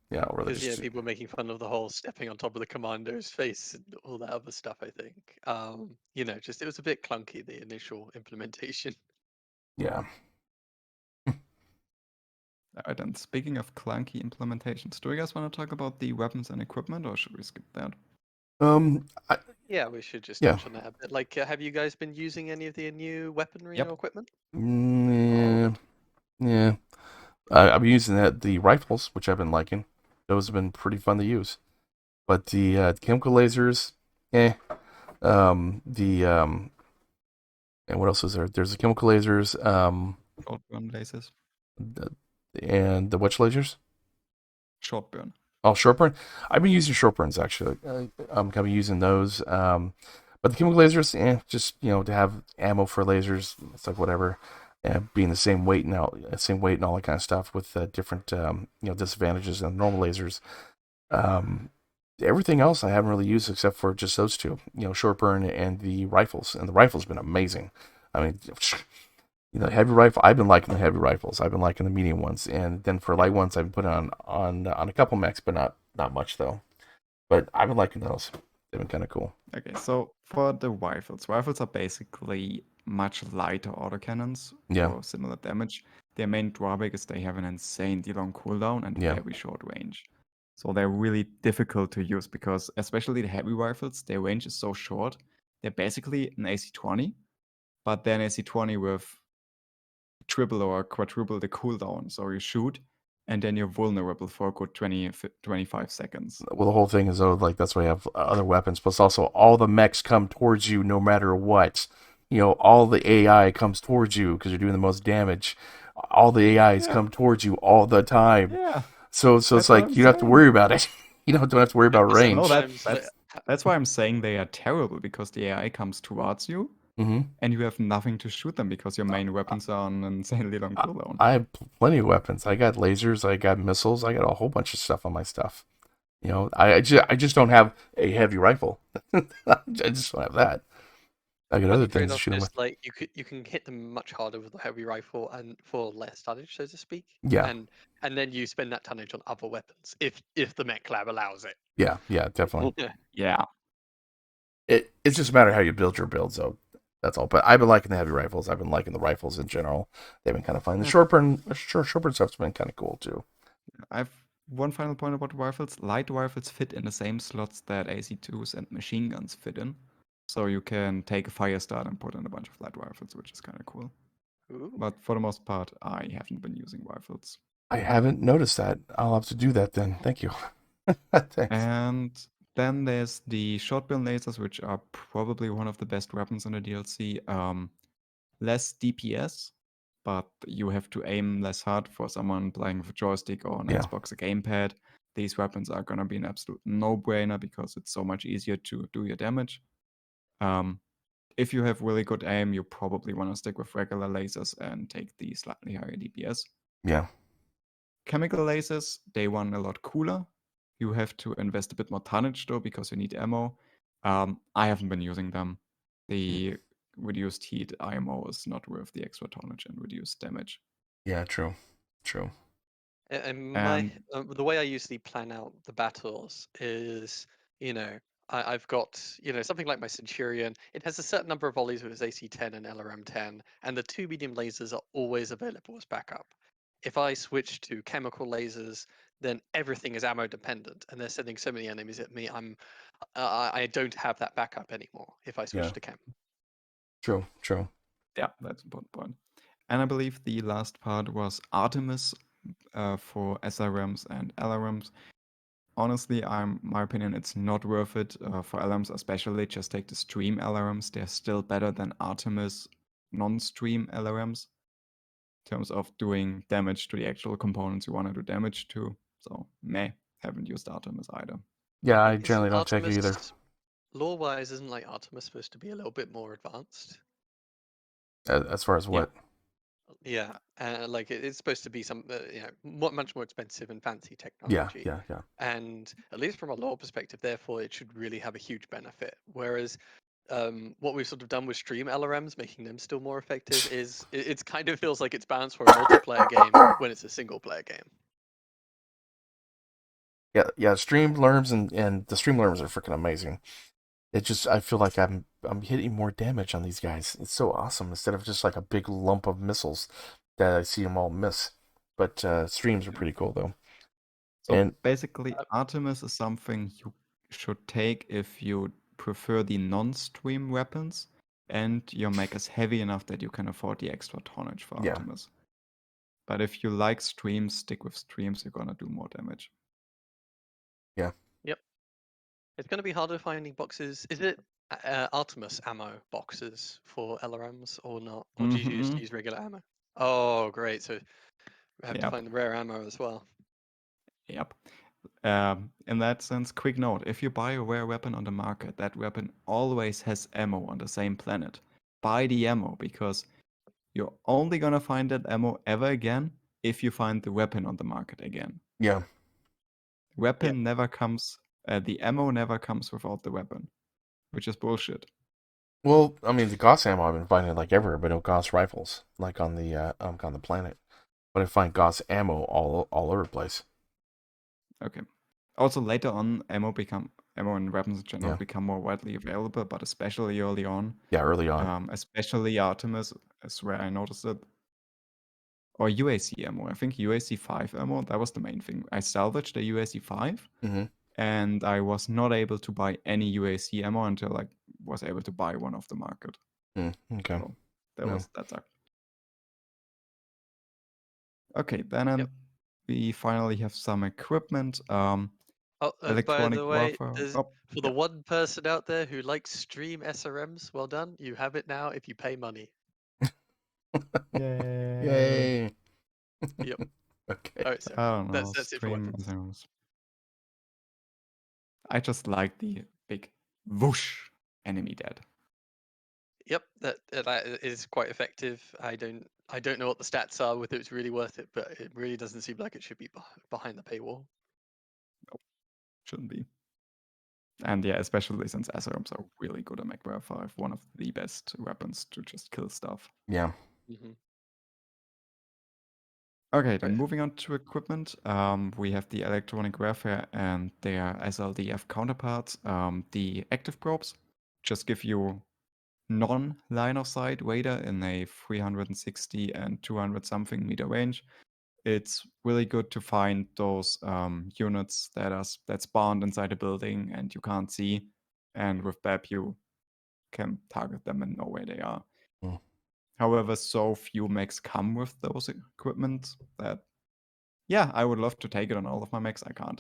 Yeah, I'll really Because just. people making fun of the whole stepping on top of the commando's face and all that other stuff. I think, just it was a bit clunky, the initial implementation. Yeah. Alright, and speaking of clunky implementations, do you guys want to talk about the weapons and equipment, or should we skip that? Yeah, we should just Yeah. touch on that a bit. Like, have you guys been using any of the new weaponry Yep. or equipment? Yeah. I've been using the rifles, which I've been liking. Those have been pretty fun to use. But the chemical lasers, and what else is there? There's the chemical lasers, Short burn lasers. and the which lasers? Short burn. Oh, short burn. I've been using short burns actually. I'm kind of using those. But the chemical lasers, just to have ammo for lasers, it's like whatever. Being the same weight and all that kind of stuff with different disadvantages than normal lasers. Everything else I haven't really used except for just those two, short burn and the rifles. And the rifle's been amazing. I mean, heavy rifle. I've been liking the heavy rifles. I've been liking the medium ones, and then for light ones, I've been putting on a couple mechs, but not much though. But I've been liking those. They've been kind of cool. Okay, so for the rifles are basically much lighter autocannons for similar damage. Their main drawback is they have an insanely long cooldown and very short range. So they're really difficult to use because, especially the heavy rifles, their range is so short. They're basically an AC-20, but they're an AC-20 with triple or quadruple the cooldown. So you shoot, and then you're vulnerable for a good 25 seconds. Well, the whole thing is though, like that's why you have other weapons. Plus, also all the mechs come towards you no matter what. All the AI comes towards you because you're doing the most damage. All the AIs come towards you all the time. Yeah. So it's like you don't have to worry about it. You don't have to worry about range. No, that's why I'm saying they are terrible, because the AI comes towards you, and you have nothing to shoot them because your main weapons are on an insanely long cooldown. I have plenty of weapons. I got lasers. I got missiles. I got a whole bunch of stuff on my stuff. I just don't have a heavy rifle. I just don't have that. I got other things to shoot them with. Like you can hit them much harder with a heavy rifle and for less tonnage, so to speak. Yeah. And then you spend that tonnage on other weapons if the mech lab allows it. Yeah, definitely. Yeah. It's just a matter of how you build your builds, though. That's all. But I've been liking the heavy rifles. I've been liking the rifles in general. They've been kind of fun. The short burn stuff's been kind of cool too. I've one final point about rifles. Light rifles fit in the same slots that AC2s and machine guns fit in. So you can take a fire start and put in a bunch of light rifles, which is kind of cool. Ooh. But for the most part, I haven't been using rifles. I haven't noticed that. I'll have to do that then. Thank you. Thanks. And Then there's the short beam lasers, which are probably one of the best weapons in the DLC. Less DPS, but you have to aim less hard for someone playing with a joystick or an Yeah. Xbox, a gamepad. These weapons are gonna be an absolute no-brainer because it's so much easier to do your damage. If you have really good aim, you probably want to stick with regular lasers and take the slightly higher DPS. Yeah. Chemical lasers, they run a lot cooler. You have to invest a bit more tonnage though because you need ammo. I haven't been using them. The reduced heat IMO is not worth the extra tonnage and reduced damage. Yeah. True. And And the way I usually plan out the battles is, I've got, something like my Centurion. It has a certain number of volleys with its AC 10 and LRM 10, and the 2 medium lasers are always available as backup. If I switch to chemical lasers, then everything is ammo dependent, and they're sending so many enemies at me. I don't have that backup anymore if I switch Yeah. to chem. yeah, that's an important point. And I believe the last part was Artemis for SRMs and LRMs. Honestly, my opinion, it's not worth it for LRMs, especially. Just take the stream LRMs. They're still better than Artemis non-stream LRMs in terms of doing damage to the actual components you want to do damage to. So, haven't used Artemis either. Yeah. I Isn't generally don't take it either. Artemis, lore-wise, isn't like Artemis supposed to be a little bit more advanced? As far as what? Yeah, like it's supposed to be some, much more expensive and fancy Yeah. technology. Yeah. Yeah. And at least from a lore perspective, therefore, it should really have a huge benefit. Whereas what we've sort of done with stream LRMs, making them still more effective, is it's kind of feels like it's balanced for a multiplayer game when it's a single player game. Yeah. Yeah. Streamlurms and the Streamlurms are freaking amazing. It just I feel like I'm hitting more damage on these guys. It's so awesome instead of just like a big lump of missiles that I see them all miss. But streams are pretty cool though. So And basically, Artemis is something you should take if you prefer the non-stream weapons and your mech is heavy enough that you can afford the extra tonnage for Yeah. Artemis. But if you like streams, stick with streams, you're gonna do more damage. Yeah. Yep. It's going to be harder finding boxes. Is it Artemis ammo boxes for LRMs or not? Or do you just use regular ammo? Oh, great. So we have to Yep. find the rare ammo as well. Yep. In that sense, quick note, if you buy a rare weapon on the market, that weapon always has ammo on the same planet. Buy the ammo, because you're only gonna find that ammo ever again if you find the weapon on the market again. Yeah. Weapon never comes, the ammo never comes without the weapon, which is bullshit. Well, I mean the Gauss ammo I've been finding like everywhere, but no Gauss rifles like on the planet. But I find Gauss ammo all over the place. Okay. Also, later on, ammo and weapons in general Yeah. become more widely available, but especially early on. Yeah, early on. Especially Artemis is where I noticed it. Or UAC ammo. I think UAC 5 ammo, that was the main thing. I salvaged a UAC 5, and I was not able to buy any UAC ammo until I was able to buy one off the market. Okay. So that sucked. Okay, then we finally have some equipment. By Electronic the way, warfare. for the one person out there who likes stream SRMs, well done. You have it now if you pay money. Yay. Yep. Okay. All right, so I don't know. that's it for weapons. Stream. I just like the big whoosh enemy dead. Yep, that is quite effective. I don't know what the stats are, whether it's really worth it, but it really doesn't seem like it should be behind the paywall. Nope, shouldn't be. And yeah, especially since SRMs are really good at Mechwarrior 5, one of the best weapons to just kill stuff. Yeah. Okay, then moving on to equipment, we have the electronic warfare and their SLDF counterparts. The active probes just give you non-line of sight radar in a 360 and 200 something meter range. It's really good to find those units that spawned inside a building and you can't see, and with BEP you can target them and know where they are. However, so few mechs come with those equipment that, yeah, I would love to take it on all of my mechs. I can't.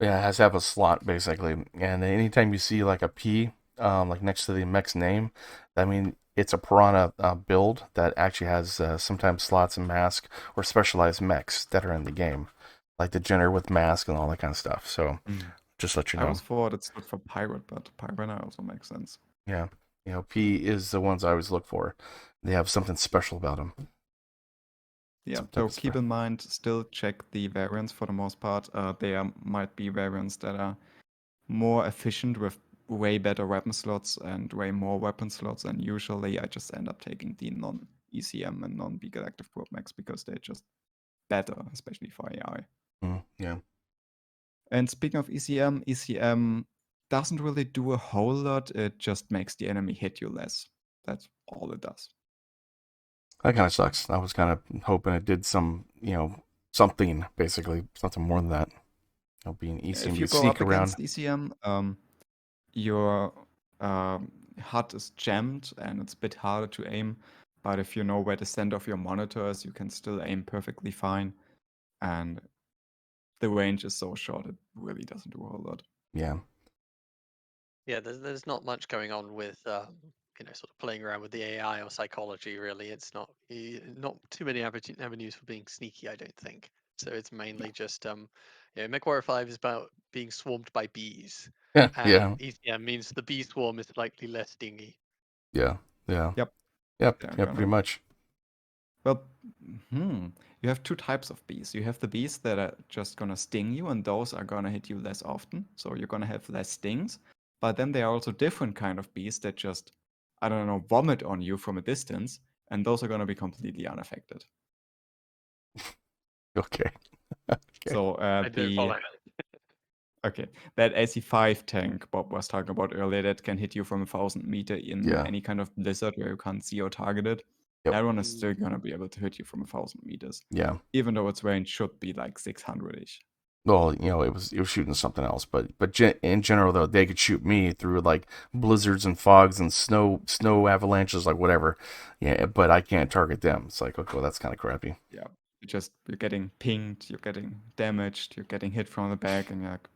Yeah, it has to have a slot basically, and anytime you see like a P, like next to the mech's name, I mean it's a Piranha build that actually has sometimes slots and mask or specialized mechs that are in the game, like the Jenner with mask and all that kind of stuff. So Mm. just let you I know. always thought it stood for pirate, but piranha also makes sense. Yeah, P is the ones I always look for. They have something special about them. Yeah, Some type so of keep in mind, still check the variants for the most part. There might be variants that are more efficient with way better weapon slots and way more weapon slots, and usually I just end up taking the non-ECM and non-B Galactic Probe Max because they're just better, especially for AI. Yeah. And speaking of ECM doesn't really do a whole lot, it just makes the enemy hit you less. That's all it does. That kind of sucks. I was kind of hoping it did some, something basically, something more than that. Being ECM, If you you could go sneak up around. against ECM, your HUD is jammed and it's a bit harder to aim. But if you know where the center of your monitor is, you can still aim perfectly fine. And the range is so short, it really doesn't do a whole lot. Yeah. Yeah, there's not much going on with sort of playing around with the AI or psychology. Really, it's not too many avenues for being sneaky. I don't think. So it's mainly just Mechwarrior 5 is about being swarmed by bees, Yeah. and Yeah. ECM means the bee swarm is slightly less stingy. Yeah. Yeah. Yep. Yep. They're Yeah. Pretty gonna. much. Well, you have two types of bees. You have the bees that are just gonna sting you, and those are gonna hit you less often. So you're gonna have less stings. But then there are also different kind of bees that just, I don't know, vomit on you from a distance, and those are gonna be completely unaffected. Okay. Okay. So I don't follow. okay, that AC5 tank Bob was talking about earlier that can hit you from 1,000 meter in Yeah. any kind of blizzard where you can't see or target it. Yep. That one is still gonna be able to hit you from 1,000 meters, Yeah. even though its range should be like 600-ish. Well, it was shooting something else, but in general though, they could shoot me through like blizzards and fogs and snow avalanches, like whatever. Yeah, but I can't target them. It's like, okay, well, that's kind of crappy. Yeah, you're getting pinged, you're getting damaged, you're getting hit from the back, and you're like,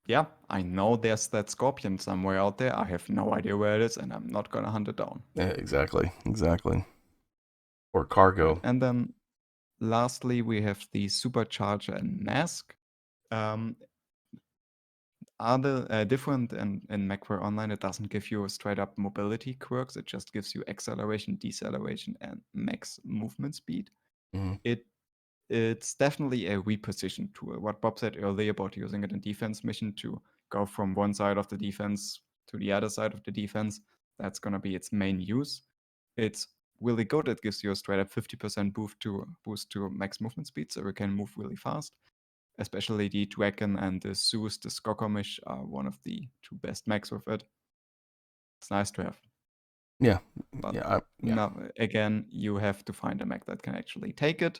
yeah, I know there's that scorpion somewhere out there. I have no idea where it is, and I'm not gonna hunt it down. Yeah, exactly. Or Right, cargo. and then lastly, we have the supercharger and mask. Um, Other different in Mechwarrior Online, it doesn't give you straight up mobility quirks. It just gives you acceleration, deceleration, and max movement speed. Mhm. It's definitely a reposition tool. What Bob said earlier about using it in defense mission to go from one side of the defense to the other side of the defense, that's gonna be its main use. It's really good. It gives you a straight up 50% boost to max movement speed, so you can move really fast. Especially the Dragon and the Zeus, the Skokomish are one of the two best mechs with it. It's nice to have. Yeah. But Yeah. now, again, you have to find a mech that can actually take it.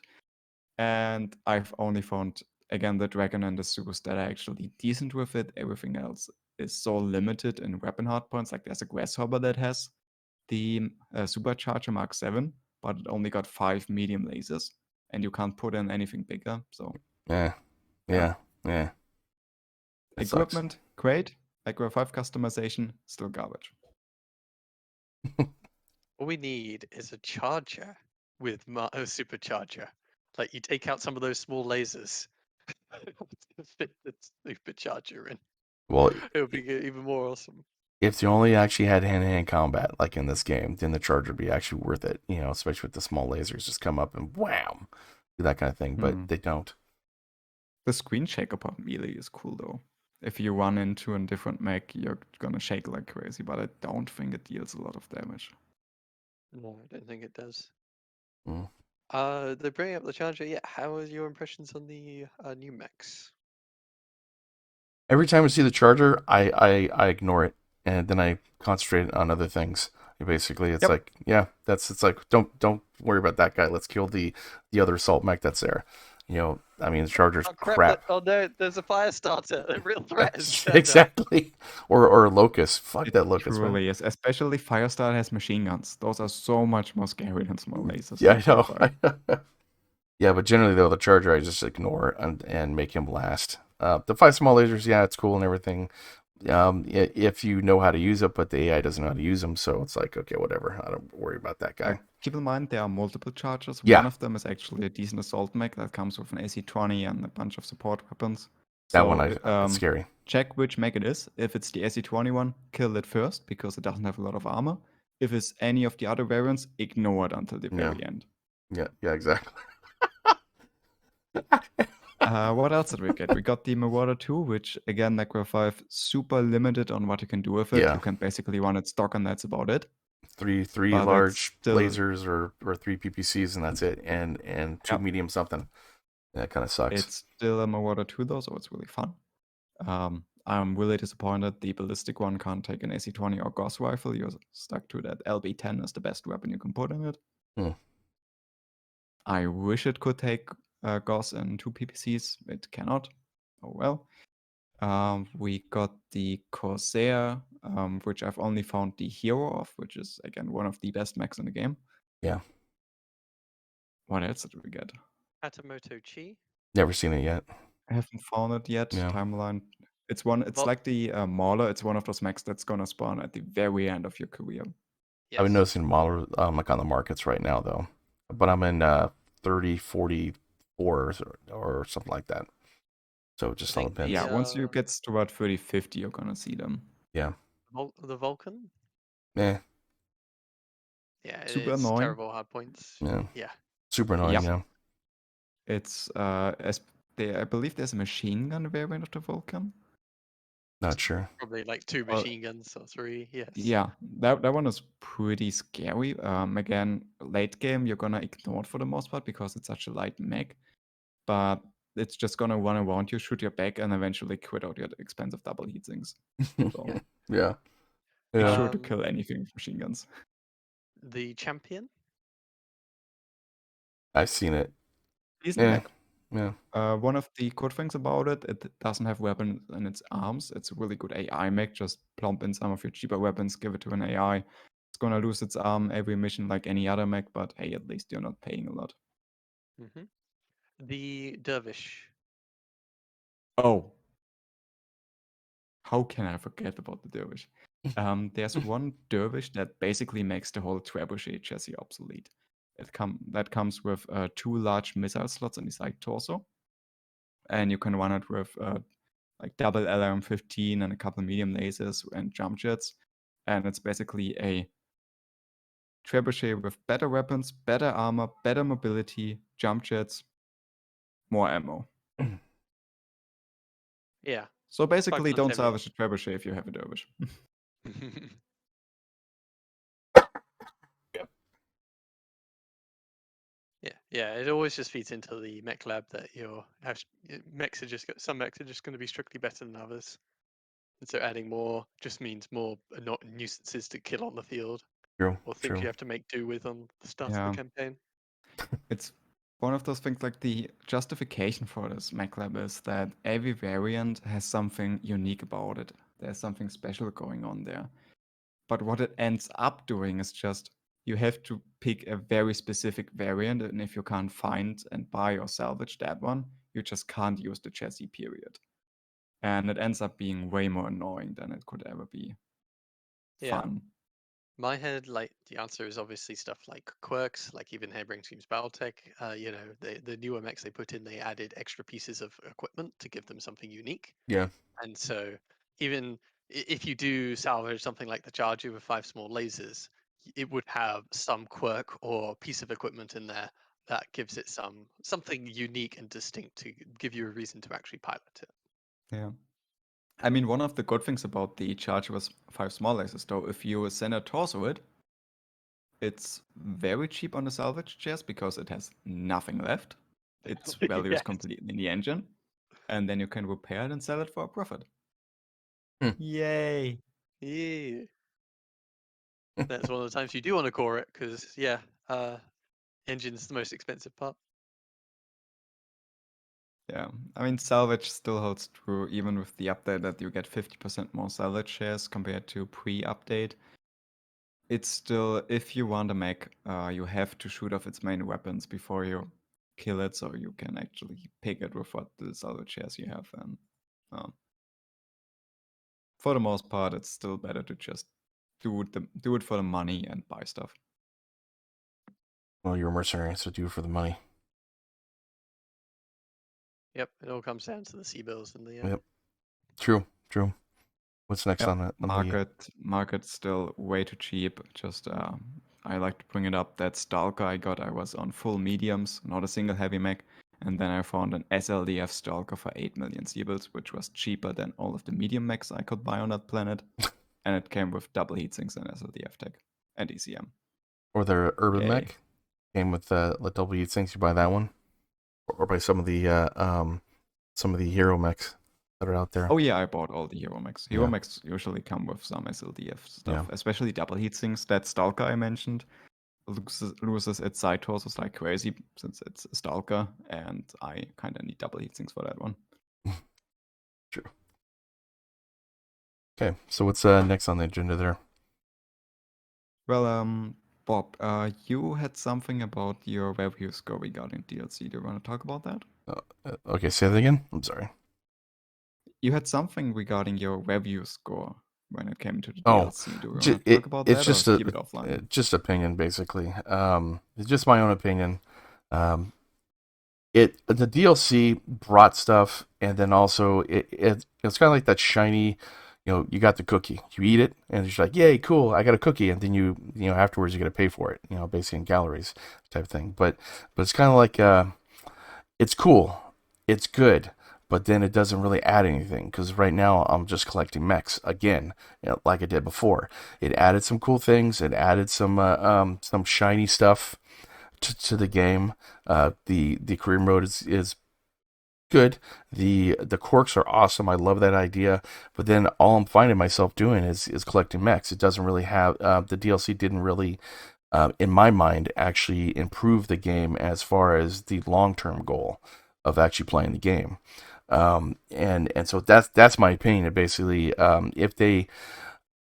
And I've only found, again, the Dragon and the Zeus that are actually decent with it. Everything else is so limited in weapon hardpoints. Like there's a Grasshopper that has the Supercharger Mark 7, but it only got 5 medium lasers. And you can't put in anything bigger. So, Yeah. Yeah. Yeah. It sucks. equipment, great. Micro 5 customization, still garbage. All we need is a charger with a supercharger. Like you take out some of those small lasers to fit the supercharger in. Well, It would be even more awesome. if you only actually had hand-to-hand combat like in this game, then the charger would be actually worth it. Especially with the small lasers, just come up and wham, do that kind of thing. But they don't. The screen shake upon melee is cool though. If you run into a different mech, you're gonna shake like crazy, but I don't think it deals a lot of damage. No, I don't think it does. Mm. They bring up the charger. Yeah, how are your impressions on the new mechs? Every time I see the charger, I ignore it, and then I concentrate on other things. Basically, it's Yep. like, yeah, it's like don't worry about that guy. Let's kill the other assault mech that's there. I mean, the charger's Oh crap. Oh no, there's a fire starter. A real threat. has turned up. Exactly. Or a locust. Fuck It that locust, man. truly is. Especially Firestar has machine guns. Those are so much more scary than small lasers. Yeah, and I terrifying. know. Yeah, but generally though, the charger I just ignore and make him last The 5 small lasers, yeah, it's cool and everything. If you know how to use it, but the AI doesn't know how to use them, so it's like, okay, whatever. I don't worry about that guy. Keep in mind there are multiple charges. Yeah. One of them is actually a decent assault mech that comes with an AC-20 and a bunch of support weapons. That So, one, it's scary. check which mech it is. If it's the AC-20 one, kill it first because it doesn't have a lot of armor. If it's any of the other variants, ignore it until the very end. Yeah, exactly. What else did we get? We got the Mechwarrior 2, which again, Mechwarrior 5, super limited on what you can do with it. Yeah. You can basically run it stock and that's about it. Three But it's large still- lasers or 3 PPCs and that's it, and 2 Yep. medium something. That kind of sucks. It's still a Mechwarrior 2 though, so it's really fun. I'm really disappointed the ballistic one can't take an AC-20 or Gauss rifle. You're stuck to that. LB-10 is the best weapon you can put in it. Hmm. I wish it could take Gauss and 2 PPCs. It cannot. Oh well. We got the Corsair, which I've only found the hero of, which is again one of the best mechs in the game. Yeah. What else did we get? Hatamoto Chi. Never seen it yet. I haven't found it yet. Yeah. Timeline. It's like the Mauler. It's one of those mechs that's gonna spawn at the very end of your career. Yes. I've been noticing Mahler like on the markets right now though, but I'm in 30, 44 or something like that. So it just all think depends. Yeah, Yeah. once you get to about 30, 50, you're gonna see them. Yeah. The Vulcan. Eh. Yeah, Super it's annoying. terrible hard points. Yeah. Yeah. Super annoying. Yep. Yeah. It's I believe there's a machine gun variant of the Vulcan. Not sure. Probably like 2 Well, machine guns or 3. Yes. Yeah, that one is pretty scary. Again, late game you're gonna ignore it for the most part because it's such a light mech, but it's just gonna run around you, shoot your back, and eventually quit out your expensive double heatsinks. So Yeah. make Yeah. sure to kill anything with machine guns. The Champion. I've seen it. Decent Yeah. mech. Yeah. One of the good things about it, it doesn't have weapons in its arms. It's a really good AI mech. Just plump in some of your cheaper weapons, give it to an AI. It's gonna lose its arm every mission like any other mech, but hey, at least you're not paying a lot. Mm-hmm. The Dervish. Oh. How can I forget about the Dervish? There's one Dervish that basically makes the whole trebuchet chassis obsolete. That comes with 2 large missile slots in the side torso, and you can run it with like double LRM-15 and a couple medium lasers and jump jets, and it's basically a trebuchet with better weapons, better armor, better mobility, jump jets, more ammo. Yeah. So basically, 5 don't times salvage a trebuchet if you have a Dervish. heavy. Yeah. It always just feeds into the mech lab that some mechs are just going to be strictly better than others, and so adding more just means more not nuisances to kill on the field True. or things you have to make do with on the start Yeah. of the campaign. It's one of those things, like the justification for this mech lab is that every variant has something unique about it. There's something special going on there. But what it ends up doing is just you have to pick a very specific variant, and if you can't find and buy or salvage that one, you just can't use the chassis, period. And it ends up being way more annoying than it could ever be Yeah. fun. My head, like the answer is obviously stuff like quirks, like even Harebrained Schemes Battletech. The newer mechs they put in, they added extra pieces of equipment to give them something unique. Yeah. And so even if you do salvage something like the Charger with 5 small lasers, it would have some quirk or piece of equipment in there that gives it something unique and distinct to give you a reason to actually pilot it. Yeah. I mean, one of the good things about the Charger with 5 small lasers, though, if you send a torso it, it's very cheap on the salvage chest because it has nothing left. Its value is Yes. completely in the engine. And then you can repair it and sell it for a profit. Hmm. Yay! Yeah. That's one of the times you do want to core it because, engine's the most expensive part. Yeah, I mean, salvage still holds true even with the update that you get 50% more salvage shares compared to pre-update. It's still, if you want a mech, you have to shoot off its main weapons before you kill it, so you can actually pick it with what the salvage shares you have. And Um, for the most part, it's still better to just do it for the money and buy stuff. Well, you're a mercenary, so do it for the money. Yep, it all comes down to the C-bills in the end. Yep. True. What's next Yep, on the market still way too cheap. Just I like to bring it up. That Stalker I was on full mediums, not a single heavy mech, and then I found an SLDF Stalker for 8 million C-bills, which was cheaper than all of the medium mechs I could buy on that planet, and it came with double heatsinks and SLDF tech and ECM. or the urban Yay. mech came with double heat sinks? You buy that one, or buy some of the hero mechs that are out there. Oh yeah, I bought all the hero mechs. Hero Yeah. mechs usually come with some SLDF Yeah. stuff, especially double heatsinks. That Stalker I mentioned loses its side torsos like crazy since it's a Stalker, and I kind of need double heatsinks for that one. True. Okay, so what's next on the agenda there? Well, Bob, you had something about your review score regarding DLC. Do you want to talk about that? Okay, say that again. I'm sorry. You had something regarding your review score when it came to the Oh, DLC. Do you want to talk about it's that, just or keep it offline? just opinion, basically. It's just my own opinion. The DLC brought stuff, and then also it's kind of like that shiny, you got the cookie, you eat it, and it's like, yay, cool, I got a cookie, and then afterwards you got to pay for it, basically in calories type thing. But it's kind of like it's cool, it's good, but then it doesn't really add anything because right now I'm just collecting mechs again, like I did before. It added some cool things, it added some shiny stuff to the game. The career mode is good. The quirks are awesome. I love that idea. But then all I'm finding myself doing is collecting mechs. It doesn't really have the DLC didn't really, in my mind, actually improve the game as far as the long term goal of actually playing the game. And so that's my opinion. Basically, if they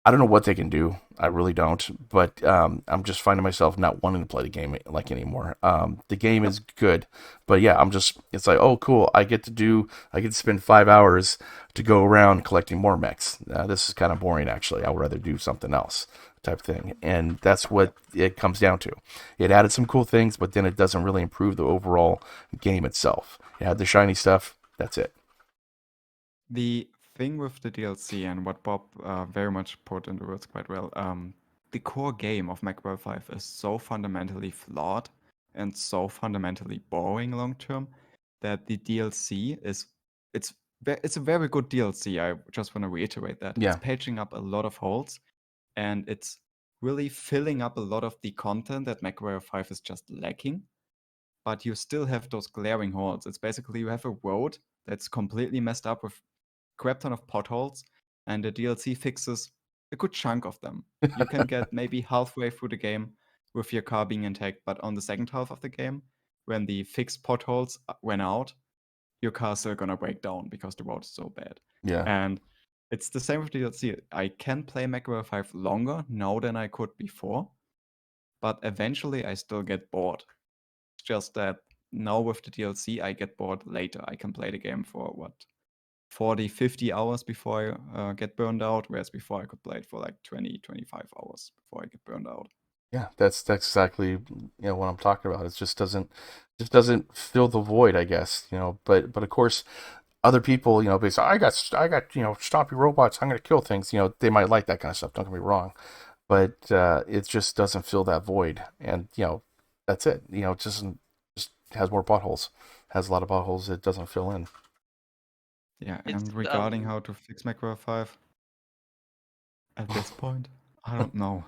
I don't know what they can do. I really don't. But I'm just finding myself not wanting to play the game like anymore. The game is good, but yeah, it's like, oh, cool. I get to spend 5 hours to go around collecting more mechs. This is kind of boring, actually. I would rather do something else type thing. And that's what it comes down to. It added some cool things, but then it doesn't really improve the overall game itself. It had the shiny stuff. That's it. The thing with the DLC and what Bob very much put into words quite well, the core game of Mechwarrior 5 is so fundamentally flawed and so fundamentally boring long term that the DLC it's a very good DLC. I just want to reiterate that. Yeah. It's patching up a lot of holes and it's really filling up a lot of the content that Mechwarrior 5 is just lacking. But you still have those glaring holes. It's basically you have a road that's completely messed up with crap ton of potholes, and the DLC fixes a good chunk of them. You can get maybe halfway through the game with your car being intact, but on the second half of the game, when the fixed potholes went out, your car's still gonna break down because the road is so bad. Yeah. And it's the same with the DLC. I can play Mechwarrior 5 longer now than I could before, but eventually I still get bored. It's just that now with the DLC, I get bored later. I can play the game for 40, 50 hours before I get burned out, whereas before I could play it for like 20, 25 hours before I get burned out. Yeah, that's exactly what I'm talking about. It just doesn't fill the void, I guess. But of course, other people, they say, I got stop your robots. I'm gonna kill things. They might like that kind of stuff. Don't get me wrong, but it just doesn't fill that void, and that's it. It just has more potholes, has a lot of potholes. It doesn't fill in. Yeah, It's and regarding how to fix Mechwarrior 5, at this point, I don't know.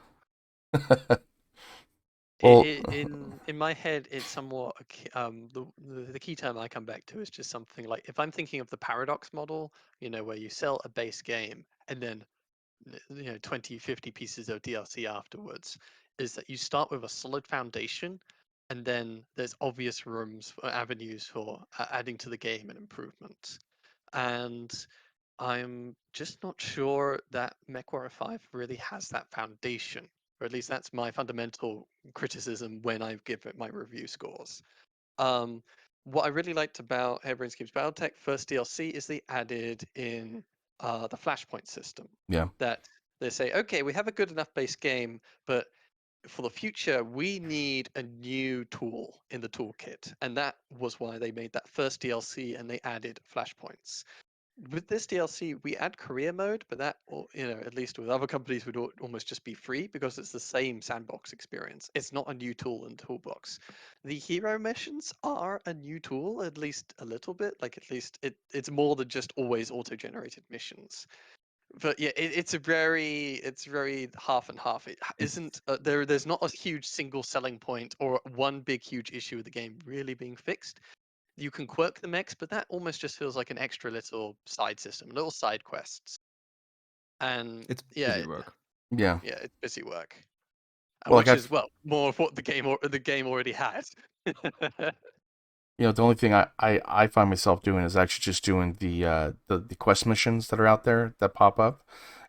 Well, in my head, it's somewhat the key term I come back to is just something like if I'm thinking of the paradox model, where you sell a base game and then 20, 50 pieces of DLC afterwards, is that you start with a solid foundation and then there's obvious rooms or avenues for adding to the game and improvements. And I'm just not sure that MechWarrior 5 really has that foundation, or at least that's my fundamental criticism when I give it my review scores. what I really liked about Harebrained Schemes Battletech first DLC is they added in the flashpoint system. Yeah. That they say, okay, we have a good enough base game, but for the future, we need a new tool in the toolkit, and that was why they made that first DLC and they added flashpoints. With this DLC, we add career mode, but that, at least with other companies, would almost just be free because it's the same sandbox experience. It's not a new tool in the toolbox. The hero missions are a new tool, at least a little bit. Like at least it's more than just always auto-generated missions. But yeah, it's very half and half. It isn't there's not a huge single selling point or one big huge issue with the game really being fixed. You can quirk the mechs, but that almost just feels like an extra little side system, little side quests. And It's yeah, busy work. Yeah. yeah, it's busy work, Well, like which is I've, more of what the game already had. the only thing I find myself doing is actually just doing the quest missions that are out there that pop up.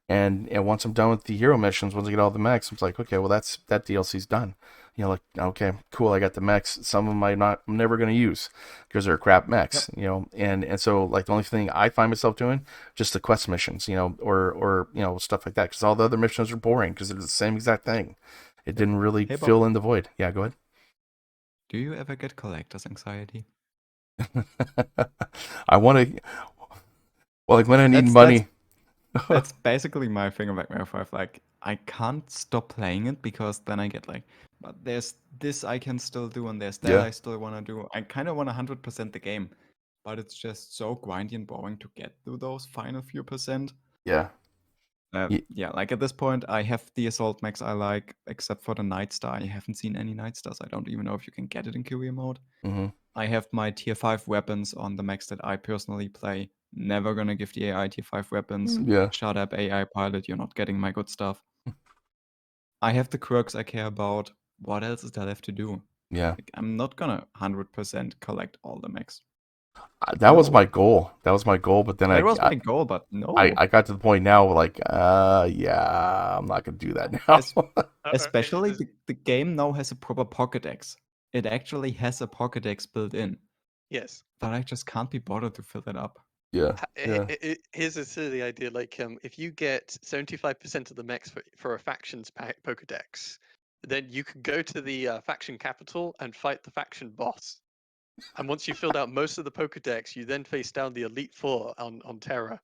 And once I'm done with the hero missions, once I get all the mechs, I'm like, okay, well that DLC's done. Like, okay, cool, I got the mechs. Some of them I'm never gonna use because they're crap mechs. Yep. And so like the only thing I find myself doing just the quest missions, or stuff like that, because all the other missions are boring because they're the same exact thing. It didn't really Hey, Bob. fill in the void. Yeah, go ahead. Do you ever get collector's anxiety? I want to. Well, like when I need That's money. that's basically my thing about Mario 5. Like, I can't stop playing it because then I get like, but there's this I can still do, and there's that Yeah. I still want to do. I kind of want 100% the game, but it's just so grindy and boring to get through those final few percent. Yeah. Yeah, like at this point, I have the Assault Max I like, except for the Night Star. I haven't seen any Night Stars. I don't even know if you can get it in career mode. Mm-hmm. I have my tier 5 weapons on the max that I personally play. Never gonna give the AI tier 5 weapons. Yeah. Shut up, AI pilot, you're not getting my good stuff. I have the quirks I care about. What else is there left to do? Yeah. Like, I'm not gonna 100% collect all the mechs. That was No. my goal. But then That was my goal, but no. I got to the point now where like, yeah, I'm not gonna do that now. Especially the game now has a proper Pokédex. It actually has a Pokédex built in. Yes. But I just can't be bothered to fill it up. Yeah. Here's a silly idea. Like, if you get 75% of the mechs for a faction's Pokedex, then you can go to the faction capital and fight the faction boss. And once you've filled out most of the Pokedex, you then face down the Elite Four on Terra.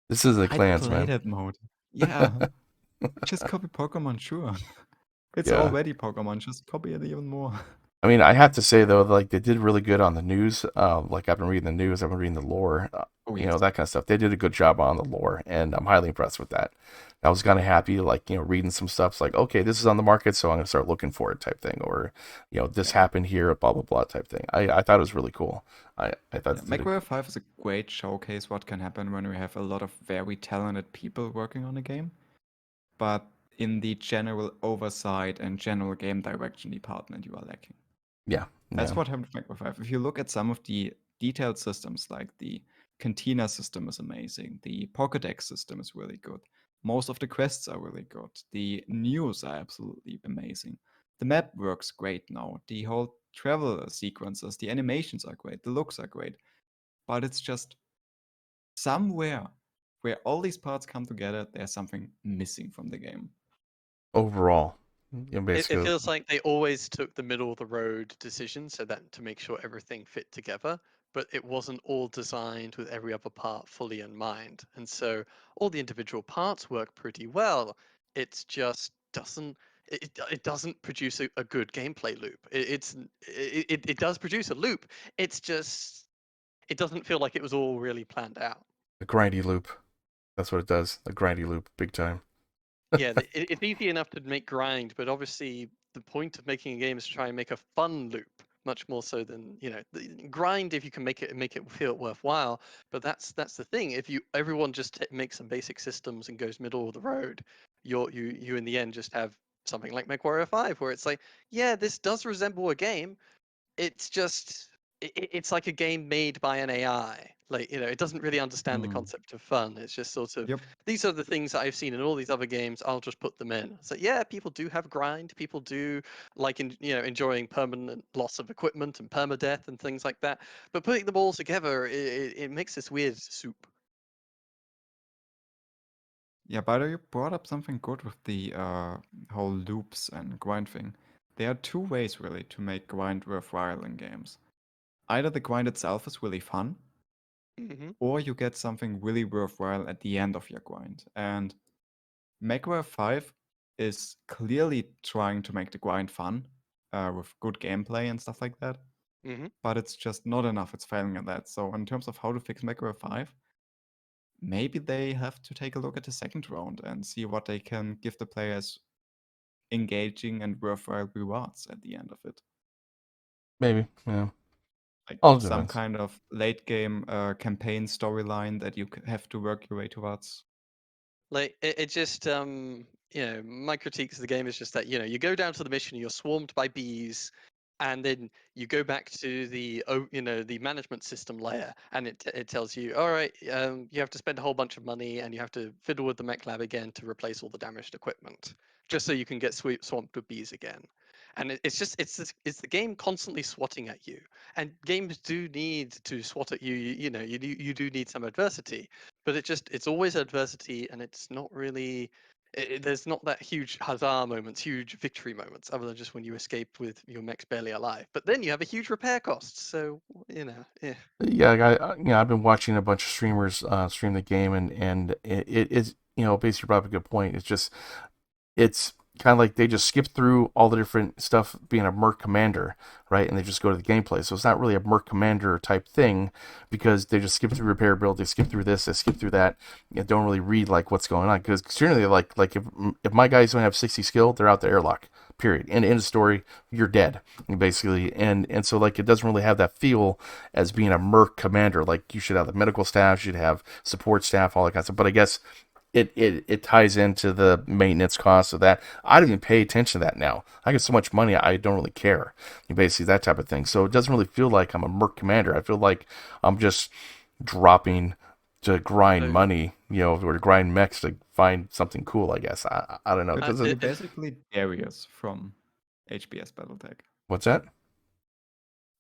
This is the I'd clans, play man. that mode. Yeah. Just copy Pokemon, sure. It's Yeah. already Pokemon, just copy it even more. I mean, I have to say though, like they did really good on the news. Like I've been reading the news, I've been reading the lore, Oh, yes. that kind of stuff. They did a good job on the lore, and I'm highly impressed with that. I was kind of happy, like reading some stuff. It's like, okay, this is on the market, so I'm gonna start looking for it, type thing, or this happened here, blah blah blah, type thing. I thought it was really cool. I thought Yeah, Mechwarrior 5 is a great showcase what can happen when we have a lot of very talented people working on a game. But in the general oversight and general game direction department, you are lacking. yeah, That's yeah. what happened with Mechwarrior 5. If you look at some of the detailed systems, like the Cantina system is amazing, the Pokédex system is really good, most of the quests are really good, the news are absolutely amazing, the map works great now, the whole travel sequences, the animations are great, the looks are great, but it's just somewhere where all these parts come together, there's something missing from the game. Overall, It basically, feels like they always took the middle of the road decision, so that to make sure everything fit together, but it wasn't all designed with every other part fully in mind. And so all the individual parts work pretty well. It's just doesn't it doesn't produce a good gameplay loop. It does produce a loop. It's just it doesn't feel like it was all really planned out. a grindy loop. That's what it does. A grindy loop, big time. Yeah, it's easy enough to make grind, but obviously the point of making a game is to try and make a fun loop, much more so than grind. If you can make it feel worthwhile, but that's the thing. If everyone just makes some basic systems and goes middle of the road, you in the end just have something like Mechwarrior 5, where it's like, yeah, this does resemble a game. It's just it's like a game made by an AI. Like, it doesn't really understand the Mm. concept of fun. It's just sort of, Yep. these are the things that I've seen in all these other games. I'll just put them in. So yeah, people do have grind. People do like, enjoying permanent loss of equipment and permadeath and things like that. But putting them all together, it makes this weird soup. Yeah, but you brought up something good with the whole loops and grind thing. There are two ways really to make grind worthwhile in games. Either the grind itself is really fun, Hmm. or you get something really worthwhile at the end of your grind. And Mechwarrior 5 is clearly trying to make the grind fun with good gameplay and stuff like that, Hmm. but it's just not enough. It's failing at that. So, in terms of how to fix Mechwarrior 5, maybe they have to take a look at the second round and see what they can give the players engaging and worthwhile rewards at the end of it. Maybe, yeah. Like All some depends. kind of late game campaign storyline that you have to work your way towards. Like, it just, my critiques of the game is just that, you go down to the mission, you're swarmed by bees, and then you go back to the management system layer, and it tells you, all right, you have to spend a whole bunch of money, and you have to fiddle with the mech lab again to replace all the damaged equipment, just so you can get swamped with bees again. And it's the game constantly swatting at you, and games do need to swat at you. You do need some adversity, but it's always adversity, and it's not really. There's not that huge huzzah moments, huge victory moments, other than just when you escape with your mechs barely alive. But then you have a huge repair cost, so yeah. Yeah, I've been watching a bunch of streamers stream the game, and it is, basically brought up a good point. It's kind of like they just skip through all the different stuff being a Merc commander, right? And they just go to the gameplay. So it's not really a Merc commander type thing because they just skip through repair build, they skip through this, they skip through that, and don't really read like what's going on. Because generally, like if my guys don't have 60 skill, they're out the airlock. Period. End of story. You're dead, basically. And so like it doesn't really have that feel as being a Merc commander. Like you should have the medical staff, you should have support staff, all that kind of stuff. But I guess it ties into the maintenance costs of that. I don't even pay attention to that now. I get so much money, I don't really care. Basically, that type of thing. So it doesn't really feel like I'm a Merc commander. I feel like I'm just dropping to grind So money, or to grind mechs to find something cool. I guess I don't know. It You're doesn't. basically Darius from HBS Battletech. What's that?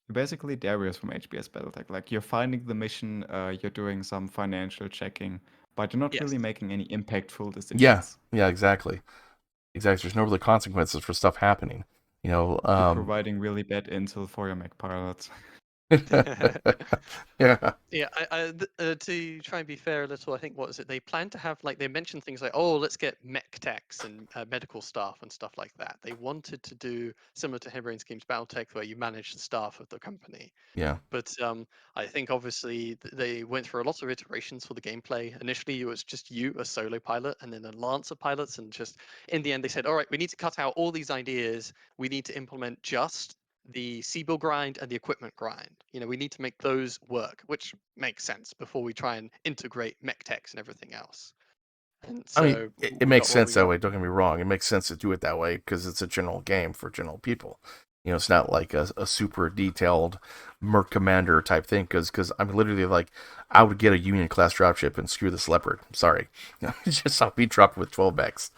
You're basically Darius from HBS Battletech. Like you're finding the mission, you're doing some financial checking, but you're not yes, really making any impactful Yeah, decisions. yeah, exactly. There's no really consequences for stuff happening. You know. You're providing really bad intel for your mech pilots. Yeah. yeah. To try and be fair a little, I think what is it? They plan to have they mentioned things like, oh, let's get mech techs and medical staff and stuff like that. They wanted to do similar to Headbrain Scheme's Battletech, where you manage the staff of the company. Yeah. But I think obviously they went through a lot of iterations for the gameplay. Initially, it was just you, a solo pilot, and then a lance of pilots. And just in the end, they said, all right, we need to cut out all these ideas. We need to implement just the C-bill grind and the equipment grind. We need to make those work, which makes sense before we try and integrate mech techs and everything else. And I mean, so it we makes got what sense we that got. way. Don't get me wrong. It makes sense to do it that way because it's a general game for general people. It's not like a super detailed Merc Commander type thing. Because I'm literally like, I would get a Union class dropship and screw this Leopard. Sorry, it's just I'll be dropped with 12 backs,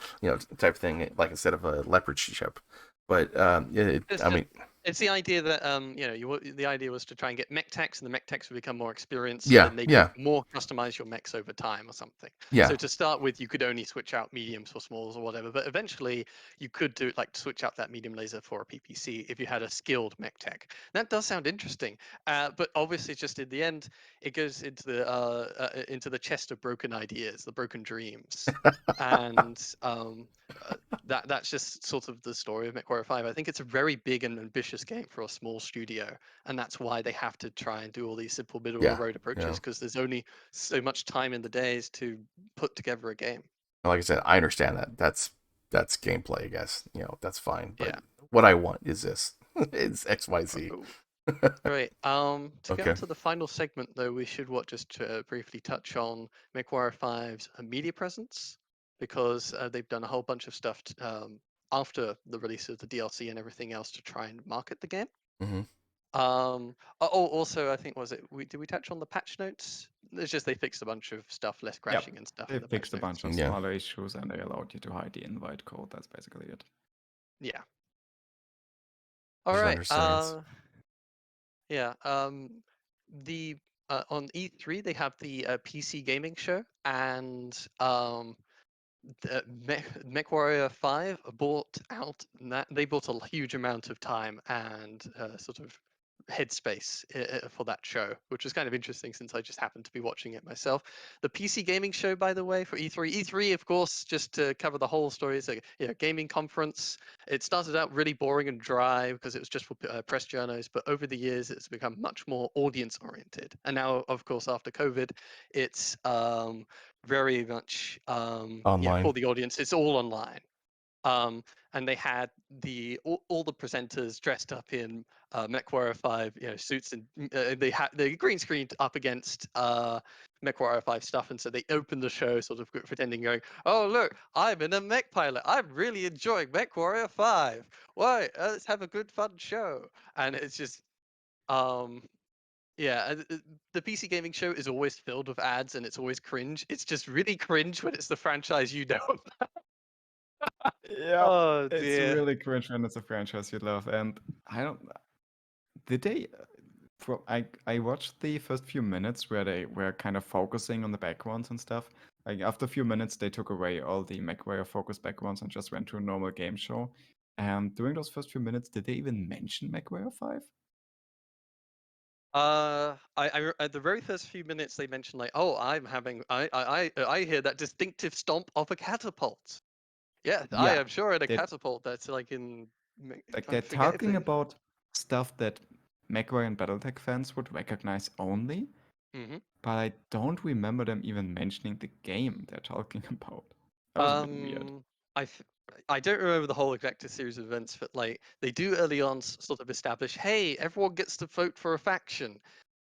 type thing. Like instead of a Leopard ship. But It's I just mean, it's the idea that the idea was to try and get mech techs, and the mech techs would become more experienced, so yeah, then they could yeah, more customize your mechs over time or something. yeah. So to start with, you could only switch out mediums for smalls or whatever, but eventually you could do like switch out that medium laser for a PPC if you had a skilled mech tech. That does sound interesting, but obviously, just in the end, it goes into the chest of broken ideas, the broken dreams, and that's just sort of the story of MechWarrior 5. I think it's a very big and ambitious game for a small studio, and that's why they have to try and do all these simple middle of the Yeah, road approaches, yeah. because there's only so much time in the days to put together a game. Like I said, I understand that. That's gameplay, I guess. That's fine. But Yeah. what I want is this. It's XYZ. Oh, great. To get Okay. onto the final segment, though, we should just briefly touch on MechWarrior 5's media presence, because they've done a whole bunch of stuff after the release of the DLC and everything else to try and market the game. Mm-hmm. Also, I think did we touch on the patch notes? It's just they fixed a bunch of stuff, less crashing and stuff. They in the fixed a patch notes. bunch of Yeah. smaller issues and they allowed you to hide the invite code. That's basically it. Yeah. All Those right. Mercenaries. Yeah. The on E3 they have the PC gaming show, and Mechwarrior 5 bought out they bought a huge amount of time and sort of headspace for that show, which was kind of interesting since I just happened to be watching it myself. The PC gaming show, by the way, for E3, of course, just to cover the whole story, is a gaming conference. It started out really boring and dry because it was just for press journos, but over the years it's become much more audience oriented. And now, of course, after COVID, it's very much Online. for the audience. It's all online. And they had all the presenters dressed up in Mechwarrior 5, suits, and they had the green screened up against Mechwarrior 5 stuff, and so they opened the show sort of pretending, going, "Oh look, I'm in a mech pilot. I'm really enjoying Mechwarrior 5. Why? Let's have a good fun show." And it's just, yeah, the PC gaming show is always filled with ads, and it's always cringe. It's just really cringe when it's the franchise you know. Yeah, Oh it's dear. really cringe when it's a franchise you love. And I don't. Did they? I watched the first few minutes where they were kind of focusing on the backgrounds and stuff. Like after a few minutes, they took away all the MechWarrior focused backgrounds and just went to a normal game show. And during those first few minutes, did they even mention MechWarrior 5? At the very first few minutes they mentioned like, "Oh, I hear that distinctive stomp of a catapult." Yeah, I Yeah, am sure in a they catapult that's like in. like I they're forget if talking they. about stuff that MechWarrior and BattleTech fans would recognize only, hmm but I don't remember them even mentioning the game they're talking about. That was a bit weird. I f- I don't remember the whole exact series of events, but like they do early on sort of establish, hey, everyone gets to vote for a faction,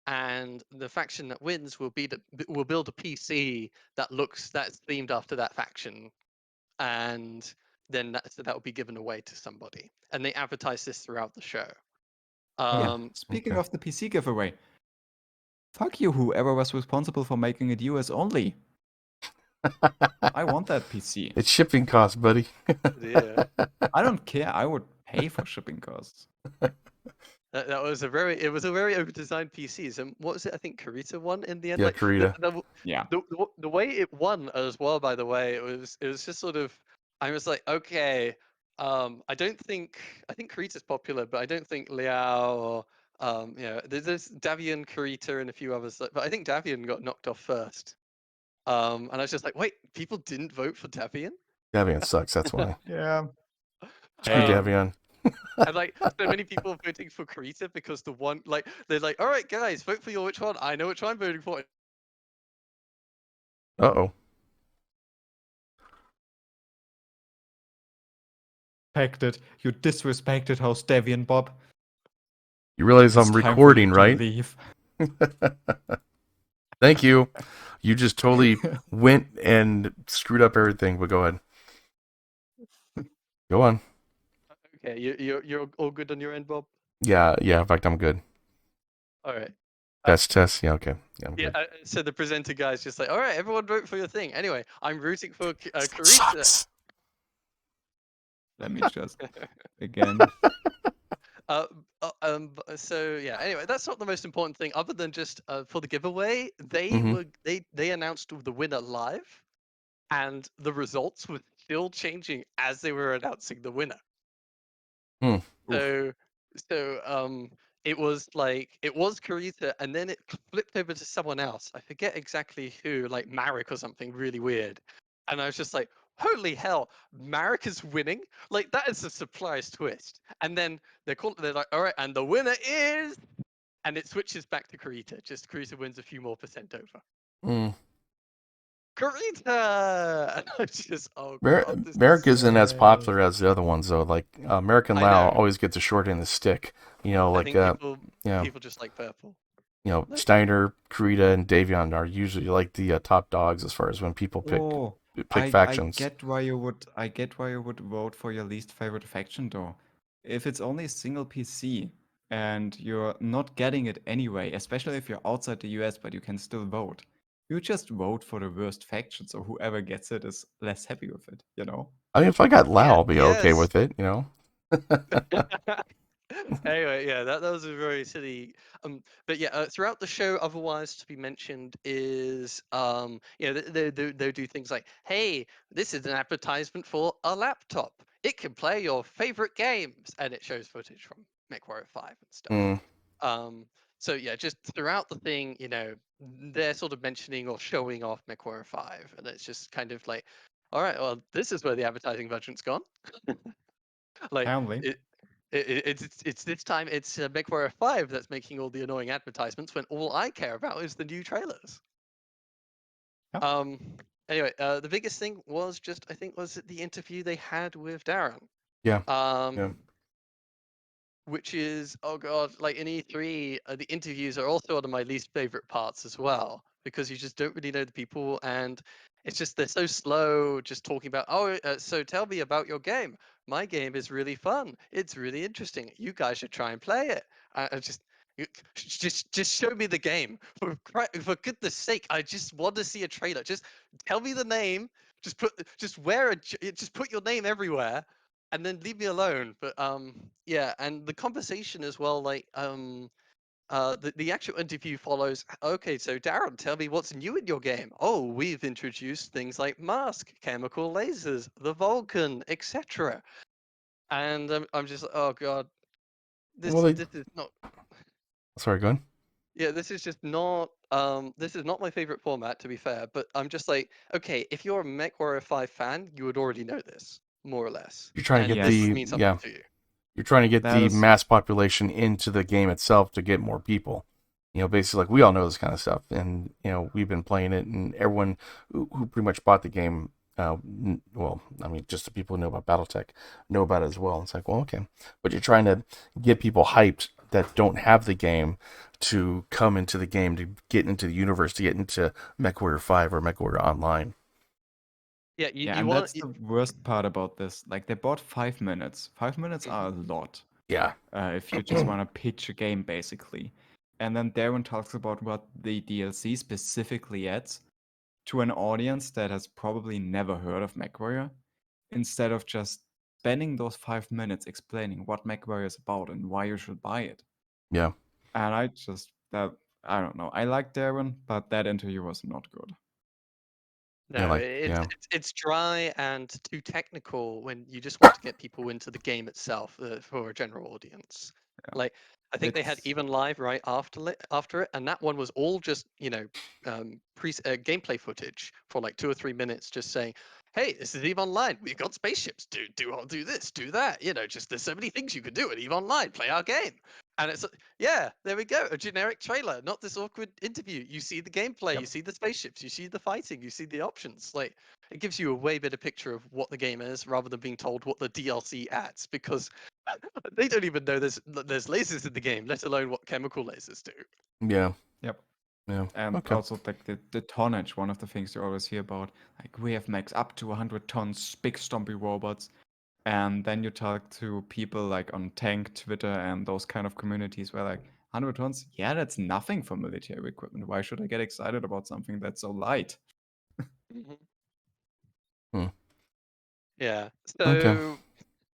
and the faction that wins will build a PC that's themed after that faction, and then that will be given away to somebody, and they advertise this throughout the show. Yeah, speaking okay. of the PC giveaway, fuck you, whoever was responsible for making it US only. I want that PC. It's shipping costs, buddy. Yeah. I don't care. I would pay for shipping costs. That was a very over-designed PCs, and what was it? I think Karita won in the end. Yeah, Like Karita. Yeah. the way it won as well. By the way, it was just sort of. I was like, okay, I think Karita's popular, but I don't think Liao or there's Davian, Karita, and a few others. But I think Davian got knocked off first. And I was just like, wait, people didn't vote for Davian? Davian sucks, that's why. Yeah. Screw Hey, Davian. And like so many people voting for Karita because the one like they're like, all right, guys, vote for which one. I know which one I'm voting for. Uh-oh. respected. You disrespected host Devian Bob. You realize It's I'm time for recording, you to right? leave. Thank you. You just totally went and screwed up everything, but go ahead. Go on. Okay, you're all good on your end, Bob. Yeah, in fact, I'm good. All right. Test. Yeah, okay. Yeah, I'm Yeah. good. So the presenter guy's just like, all right, everyone vote for your thing. Anyway, I'm rooting for Karita. Sucks. Let me just again. So yeah. Anyway, that's not the most important thing. Other than just for the giveaway, they announced the winner live, and the results were still changing as they were announcing the winner. Hmm. So it was Karita, and then it flipped over to someone else. I forget exactly who, like Marek or something really weird. And I was just like, holy hell, Marek is winning? Like that is a surprise twist. And then they're like, all right, and the winner is, and it switches back to Karita. Just Karita wins a few more % over. Hmm. Karita! And I was just, oh god, this Merrick is isn't as popular as the other ones, though. Like, American I Lao know. always gets a short end of the stick. You know, I like, think yeah, people just like purple. you Steiner, Karita, and Davion are usually like the top dogs as far as when people pick I factions. get why you would vote for your least favorite faction though. If it's only a single PC, and you're not getting it anyway, especially if you're outside the US, but you can still vote. You just vote for the worst faction, so whoever gets it is less happy with it, you know? I mean, if I got Lao, Yeah, I'll be okay yes. with it, you know? Anyway, yeah, that was a very silly. But yeah, throughout the show, otherwise to be mentioned is, they do things like, "Hey, this is an advertisement for a laptop. It can play your favorite games," and it shows footage from MechWarrior 5 and stuff. Mm. So yeah, just throughout the thing, they're sort of mentioning or showing off MechWarrior 5, and it's just kind of like, all right, well, this is where the advertising budget's gone. Like Apparently. it's this time it's MechWarrior 5 that's making all the annoying advertisements when all I care about is the new trailers. Yep. Anyway, the biggest thing was just, I think, was the interview they had with Darren. Yeah. Yeah. Which is, oh god, like in E3, the interviews are also one of my least favorite parts as well, because you just don't really know the people, and it's just they're so slow, just talking about, so tell me about your game. My game is really fun. It's really interesting. You guys should try and play it. I just, just show me the game for goodness sake. I just want to see a trailer. Just tell me the name. Just put your name everywhere and then leave me alone. But yeah, and the conversation as well, like the actual interview follows. Okay, so Darren, tell me what's new in your game. Oh, we've introduced things like mask, chemical lasers, the Vulcan, etc. And I'm just, oh god, Well, this is not. sorry, go on. Yeah, this is just not. This is not my favorite format, to be fair. But I'm just like, okay, if you're a MechWarrior 5 fan, you would already know this, more or less. You're trying to And get this Yes. would the, mean something to you. you're trying to get That the is- mass population into the game itself to get more people. You know, basically, like, we all know this kind of stuff, and you know, we've been playing it, and everyone who pretty much bought the game, well, I mean, just the people who know about BattleTech know about it as well. It's like, well, okay, but you're trying to get people hyped that don't have the game to come into the game, to get into the universe, to get into MechWarrior 5 or MechWarrior Online. Yeah, you and want. that's the worst part about this. Like, they bought 5 minutes. 5 minutes are a lot. Yeah, If you just want to pitch a game, basically. And then Darren talks about what the DLC specifically adds to an audience that has probably never heard of MechWarrior, instead of just spending those 5 minutes explaining what MechWarrior is about and why you should buy it. yeah. And I don't know. I like Darren, but that interview was not good. No, like, it's dry and too technical when you just want to get people into the game itself for a general audience. Yeah. Like, I think they had It's- Even Live right after it, and that one was all just gameplay footage for like 2 or 3 minutes, just saying, "Hey, this is Eve Online. We've got spaceships. Do this, do that. Just there's so many things you can do at Eve Online. Play our game." And it's yeah, there we go, a generic trailer, not this awkward interview. You see the gameplay, Yep. you see the spaceships, you see the fighting, you see the options. Like, it gives you a way better picture of what the game is rather than being told what the DLC adds, because they don't even know there's lasers in the game, let alone what chemical lasers do. Yeah. Yep. Yeah. And Okay. also, like, the tonnage, one of the things you always hear about, like, we have mechs up to 100 tons, big stompy robots. And then you talk to people like on Tank, Twitter, and those kind of communities where, like, 100 tons, yeah, that's nothing for military equipment. Why should I get excited about something that's so light? Yeah. Okay. So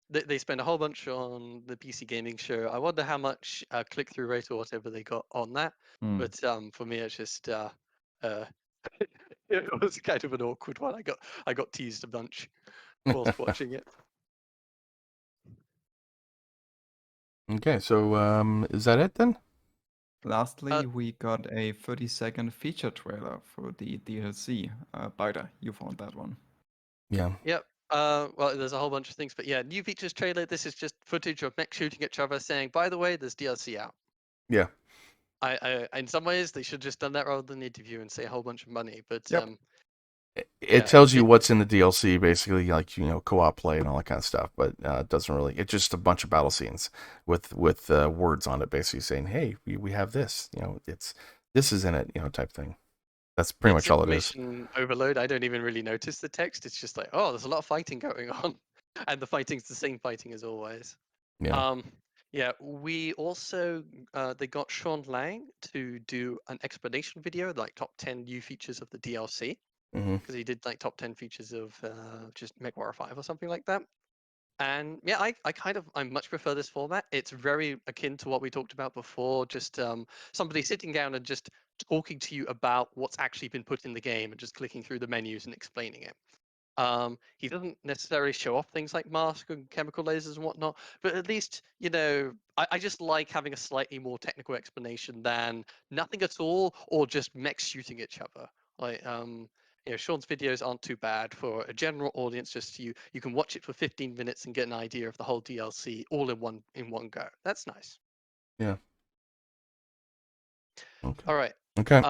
they spend a whole bunch on the PC gaming show. I wonder how much click-through rate or whatever they got on that. But for me, it's just it was kind of an awkward one. I got teased a bunch whilst watching it. Okay, so is that it then? Lastly, we got a 30-second feature trailer for the DLC. Biter, you found that one. Yeah. Yep. Well, there's a whole bunch of things, but yeah, new features trailer. This is just footage of mech shooting at each other, saying, "By the way, there's DLC out." Yeah. In some ways, they should just done that rather than interview and say a whole bunch of money. But Yep. It tells you what's in the DLC, basically, like, co-op play and all that kind of stuff, but it doesn't really. It's just a bunch of battle scenes with words on it, basically saying, "Hey, we have this. This is in it. Type thing." That's pretty much all it is. Information overload. I don't even really notice the text. It's just like, oh, there's a lot of fighting going on, and the fighting's the same fighting as always. Yeah. Yeah, we also they got Sean Lang to do an explanation video, like top 10 new features of the DLC, Mm-hmm. because he did like top 10 features of just Mechwarrior 5 or something like that. And yeah, I much prefer this format. It's very akin to what we talked about before, just somebody sitting down and just talking to you about what's actually been put in the game and just clicking through the menus and explaining it. He doesn't necessarily show off things like mask and chemical lasers and whatnot, but at least, I just like having a slightly more technical explanation than nothing at all or just mechs shooting each other. Like, Sean's videos aren't too bad for a general audience. Just you can watch it for 15 minutes and get an idea of the whole DLC all in one go. That's nice. Yeah. Okay. All right. Okay.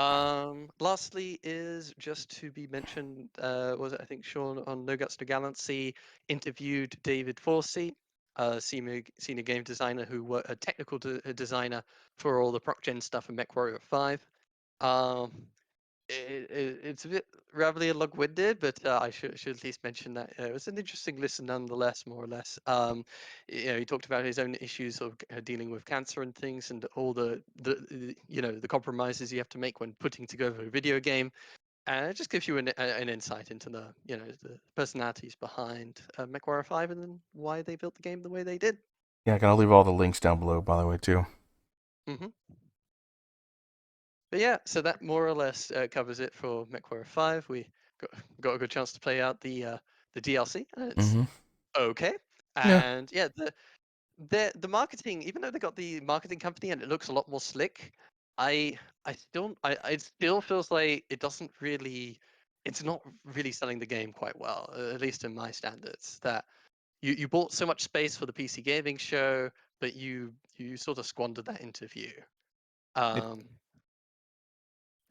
Lastly is just to be mentioned, was it, I think Sean on No Guts, No Gallantry interviewed David Forsey, senior game designer who were a technical designer for all the proc gen stuff in MechWarrior 5. Um, it's a bit rather long-winded, but I should at least mention that it was an interesting listen nonetheless, more or less. He talked about his own issues of dealing with cancer and things, and all the compromises you have to make when putting together a video game. And it just gives you an insight into the personalities behind MechWarrior 5 and then why they built the game the way they did. Yeah, I gotta leave all the links down below, by the way, too. Mm-hmm. But yeah, so that more or less covers it for MechWarrior 5. We got a good chance to play out the DLC, and it's okay. Yeah. And yeah, the marketing, even though they got the marketing company and it looks a lot more slick, it still feels like it's not really selling the game quite well, at least in my standards. That you bought so much space for the PC gaming show, but you sort of squandered that interview.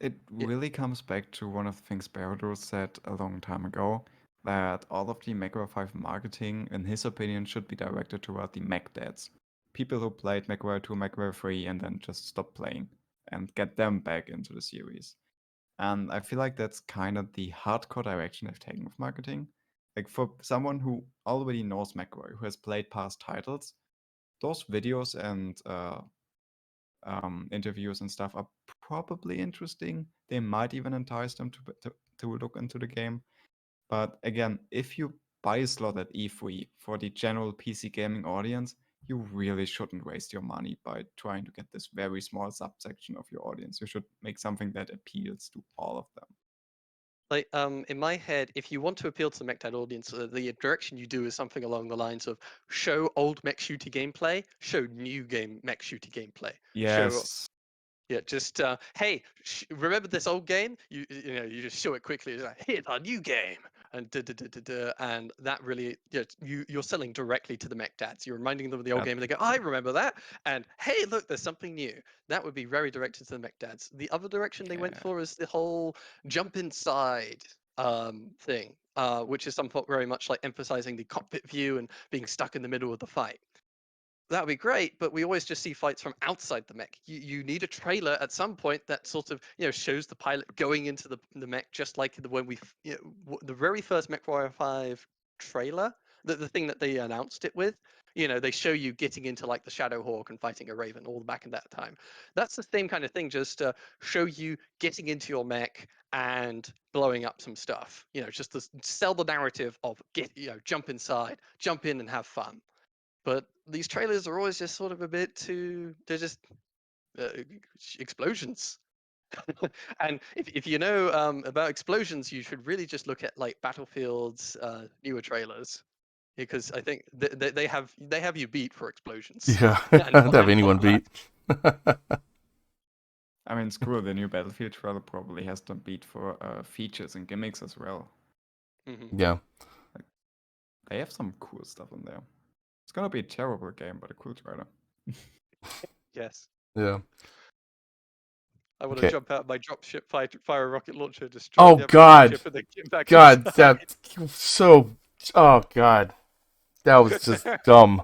It Yeah. really comes back to one of the things BrioS said a long time ago, that all of the Mechwarrior 5 marketing, in his opinion, should be directed toward the mech dads. People who played Mechwarrior 2, Mechwarrior 3, and then just stopped playing, and get them back into the series. And I feel like that's kind of the hardcore direction they've taken with marketing. Like, for someone who already knows Mechwarrior, who has played past titles, those videos and interviews and stuff are probably interesting. They might even entice them to look into the game. But again, if you buy a slot at E3 for the general PC gaming audience, you really shouldn't waste your money by trying to get this very small subsection of your audience. You should make something that appeals to all of them. Like, in my head, if you want to appeal to the mech dad audience, the direction you do is something along the lines of show old mech shooter gameplay, show new mech shooter gameplay. Show, Yes. yeah, just hey, remember this old game? You just show it quickly. It's like, here's our new game, and and that really, you're selling directly to the mech dads. You're reminding them of the old game, and they go, I remember that, and hey, look, there's something new. That would be very directed to the mech dads. The other direction they went for is the whole jump inside thing, which is somewhat very much like emphasizing the cockpit view and being stuck in the middle of the fight. That would be great, but we always just see fights from outside the mech. You need a trailer at some point that sort of shows the pilot going into the mech, just like when the very first MechWarrior 5 trailer, the thing that they announced it with. They show you getting into like the Shadow Hawk and fighting a Raven all back in that time. That's the same kind of thing, just to show you getting into your mech and blowing up some stuff. Just to sell the narrative of jump inside, jump in and have fun. But these trailers are always just sort of a bit too. They're just explosions. And if you know about explosions, you should really just look at like Battlefield's newer trailers, because I think they have you beat for explosions. Yeah. and I'd have and anyone all that. beat. I mean, screw the new Battlefield trailer probably has them beat for features and gimmicks as well. Mhm. Yeah. They have some cool stuff in there. It's gonna be a terrible game, but a cool trailer. Yes. Yeah. I want to Okay. jump out my dropship fire a rocket launcher, destroy Oh the other God. dropship, and then get back God, inside. that's so. Oh God, that was just dumb.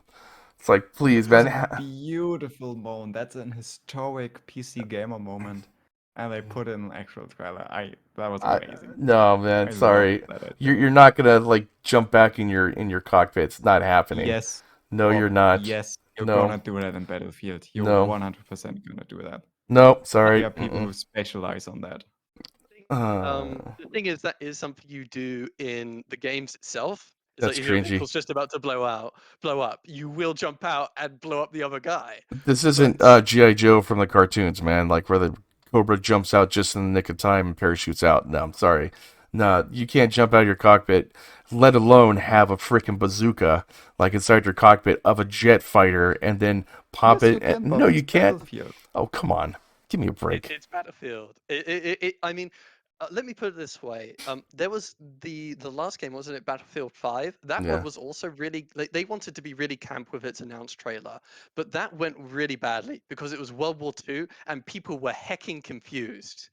It's like, please, It was man. a beautiful moment. That's an historic PC gamer moment, and they put in an actual trailer. That was amazing. No, man. I Sorry, loved that idea. you're not gonna like jump back in your cockpit. It's not happening. Yes, No, Oh, you're not. Yes, you're No. gonna do that in Battlefield. You're No. 100% gonna do that. No, sorry. There are people who specialize on that. The thing is, that is something you do in the games itself. It's That's like if your cringy. vehicle's just about to blow up, you will jump out and blow up the other guy. This isn't G.I. Joe from the cartoons, man. Like where the Cobra jumps out just in the nick of time and parachutes out. No, I'm sorry. No, you can't jump out of your cockpit, let alone have a freaking bazooka like inside your cockpit of a jet fighter and then pop Yes, you it. can, but No, it's you can't. Battlefield. Oh, come on. Give me a break. It's Battlefield. I mean, let me put it this way. There was the last game, wasn't it? Battlefield 5. That Yeah. one was also really. They wanted to be really camp with its announced trailer, but that went really badly because it was World War II and people were hecking confused.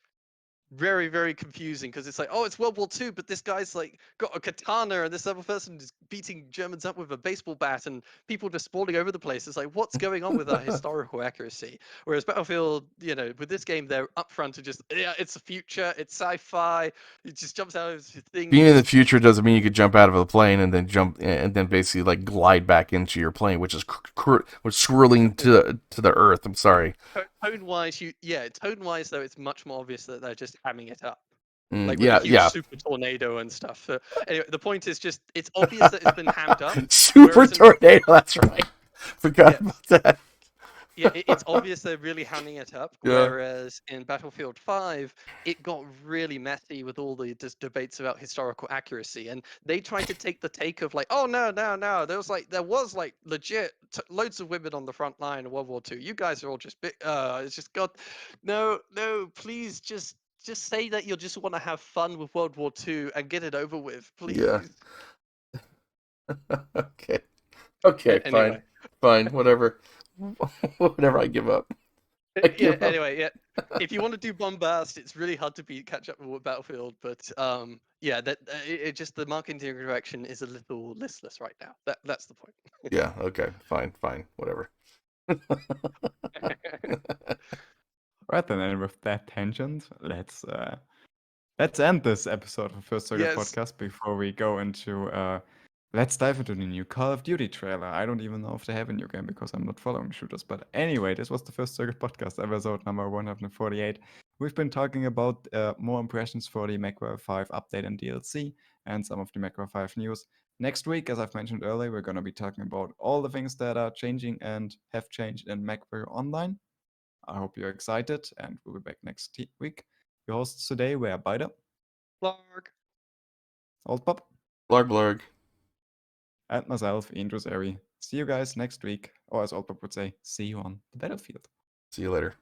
Very, very confusing because it's like, oh, it's World War II, but this guy's like got a katana and this other person is beating Germans up with a baseball bat and people just sprawling over the place. It's like, what's going on with that historical accuracy? Whereas Battlefield, with this game, they're upfront to just, yeah, it's the future, it's sci-fi, it just jumps out of things. Being in the future doesn't mean you could jump out of a plane and then jump and then basically like glide back into your plane, which is swirling to the earth. I'm sorry. Tone-wise, tone-wise though, it's much more obvious that they're just hamming it up. Mm, Like with a huge super tornado and stuff. So anyway, the point is just it's obvious that it's been hammed up. Super tornado, that's right. Forgot about that. Yeah, it's obvious they're really hamming it up. Yeah. Whereas in Battlefield 5, it got really messy with all the debates about historical accuracy, and they tried to take the take of like, oh no, there was legit loads of women on the front line of World War II. You guys are all just it's just God, no, please just say that you just want to have fun with World War II and get it over with, please. Yeah. Okay, Anyway. fine, whatever. Whatever, I give up. Anyway, if you want to do bombast, it's really hard to catch up with Battlefield, but it just the marketing direction is a little listless right now. That's the point. Yeah, okay, fine, whatever. Right then, and with that tangent, let's end this episode of First Circuit Podcast before we go into let's dive into the new Call of Duty trailer. I don't even know if they have a new game because I'm not following shooters. But anyway, this was the First Circuit Podcast, episode number 148. We've been talking about more impressions for the Mechwarrior 5 update and DLC and some of the Mechwarrior 5 news. Next week, as I've mentioned earlier, we're going to be talking about all the things that are changing and have changed in Mechwarrior Online. I hope you're excited, and we'll be back next week. Your hosts today were Bida, Blarg, Old Pop, Blarg, and myself, Andrews Aries. See you guys next week, or as Old Pop would say, see you on the battlefield. See you later.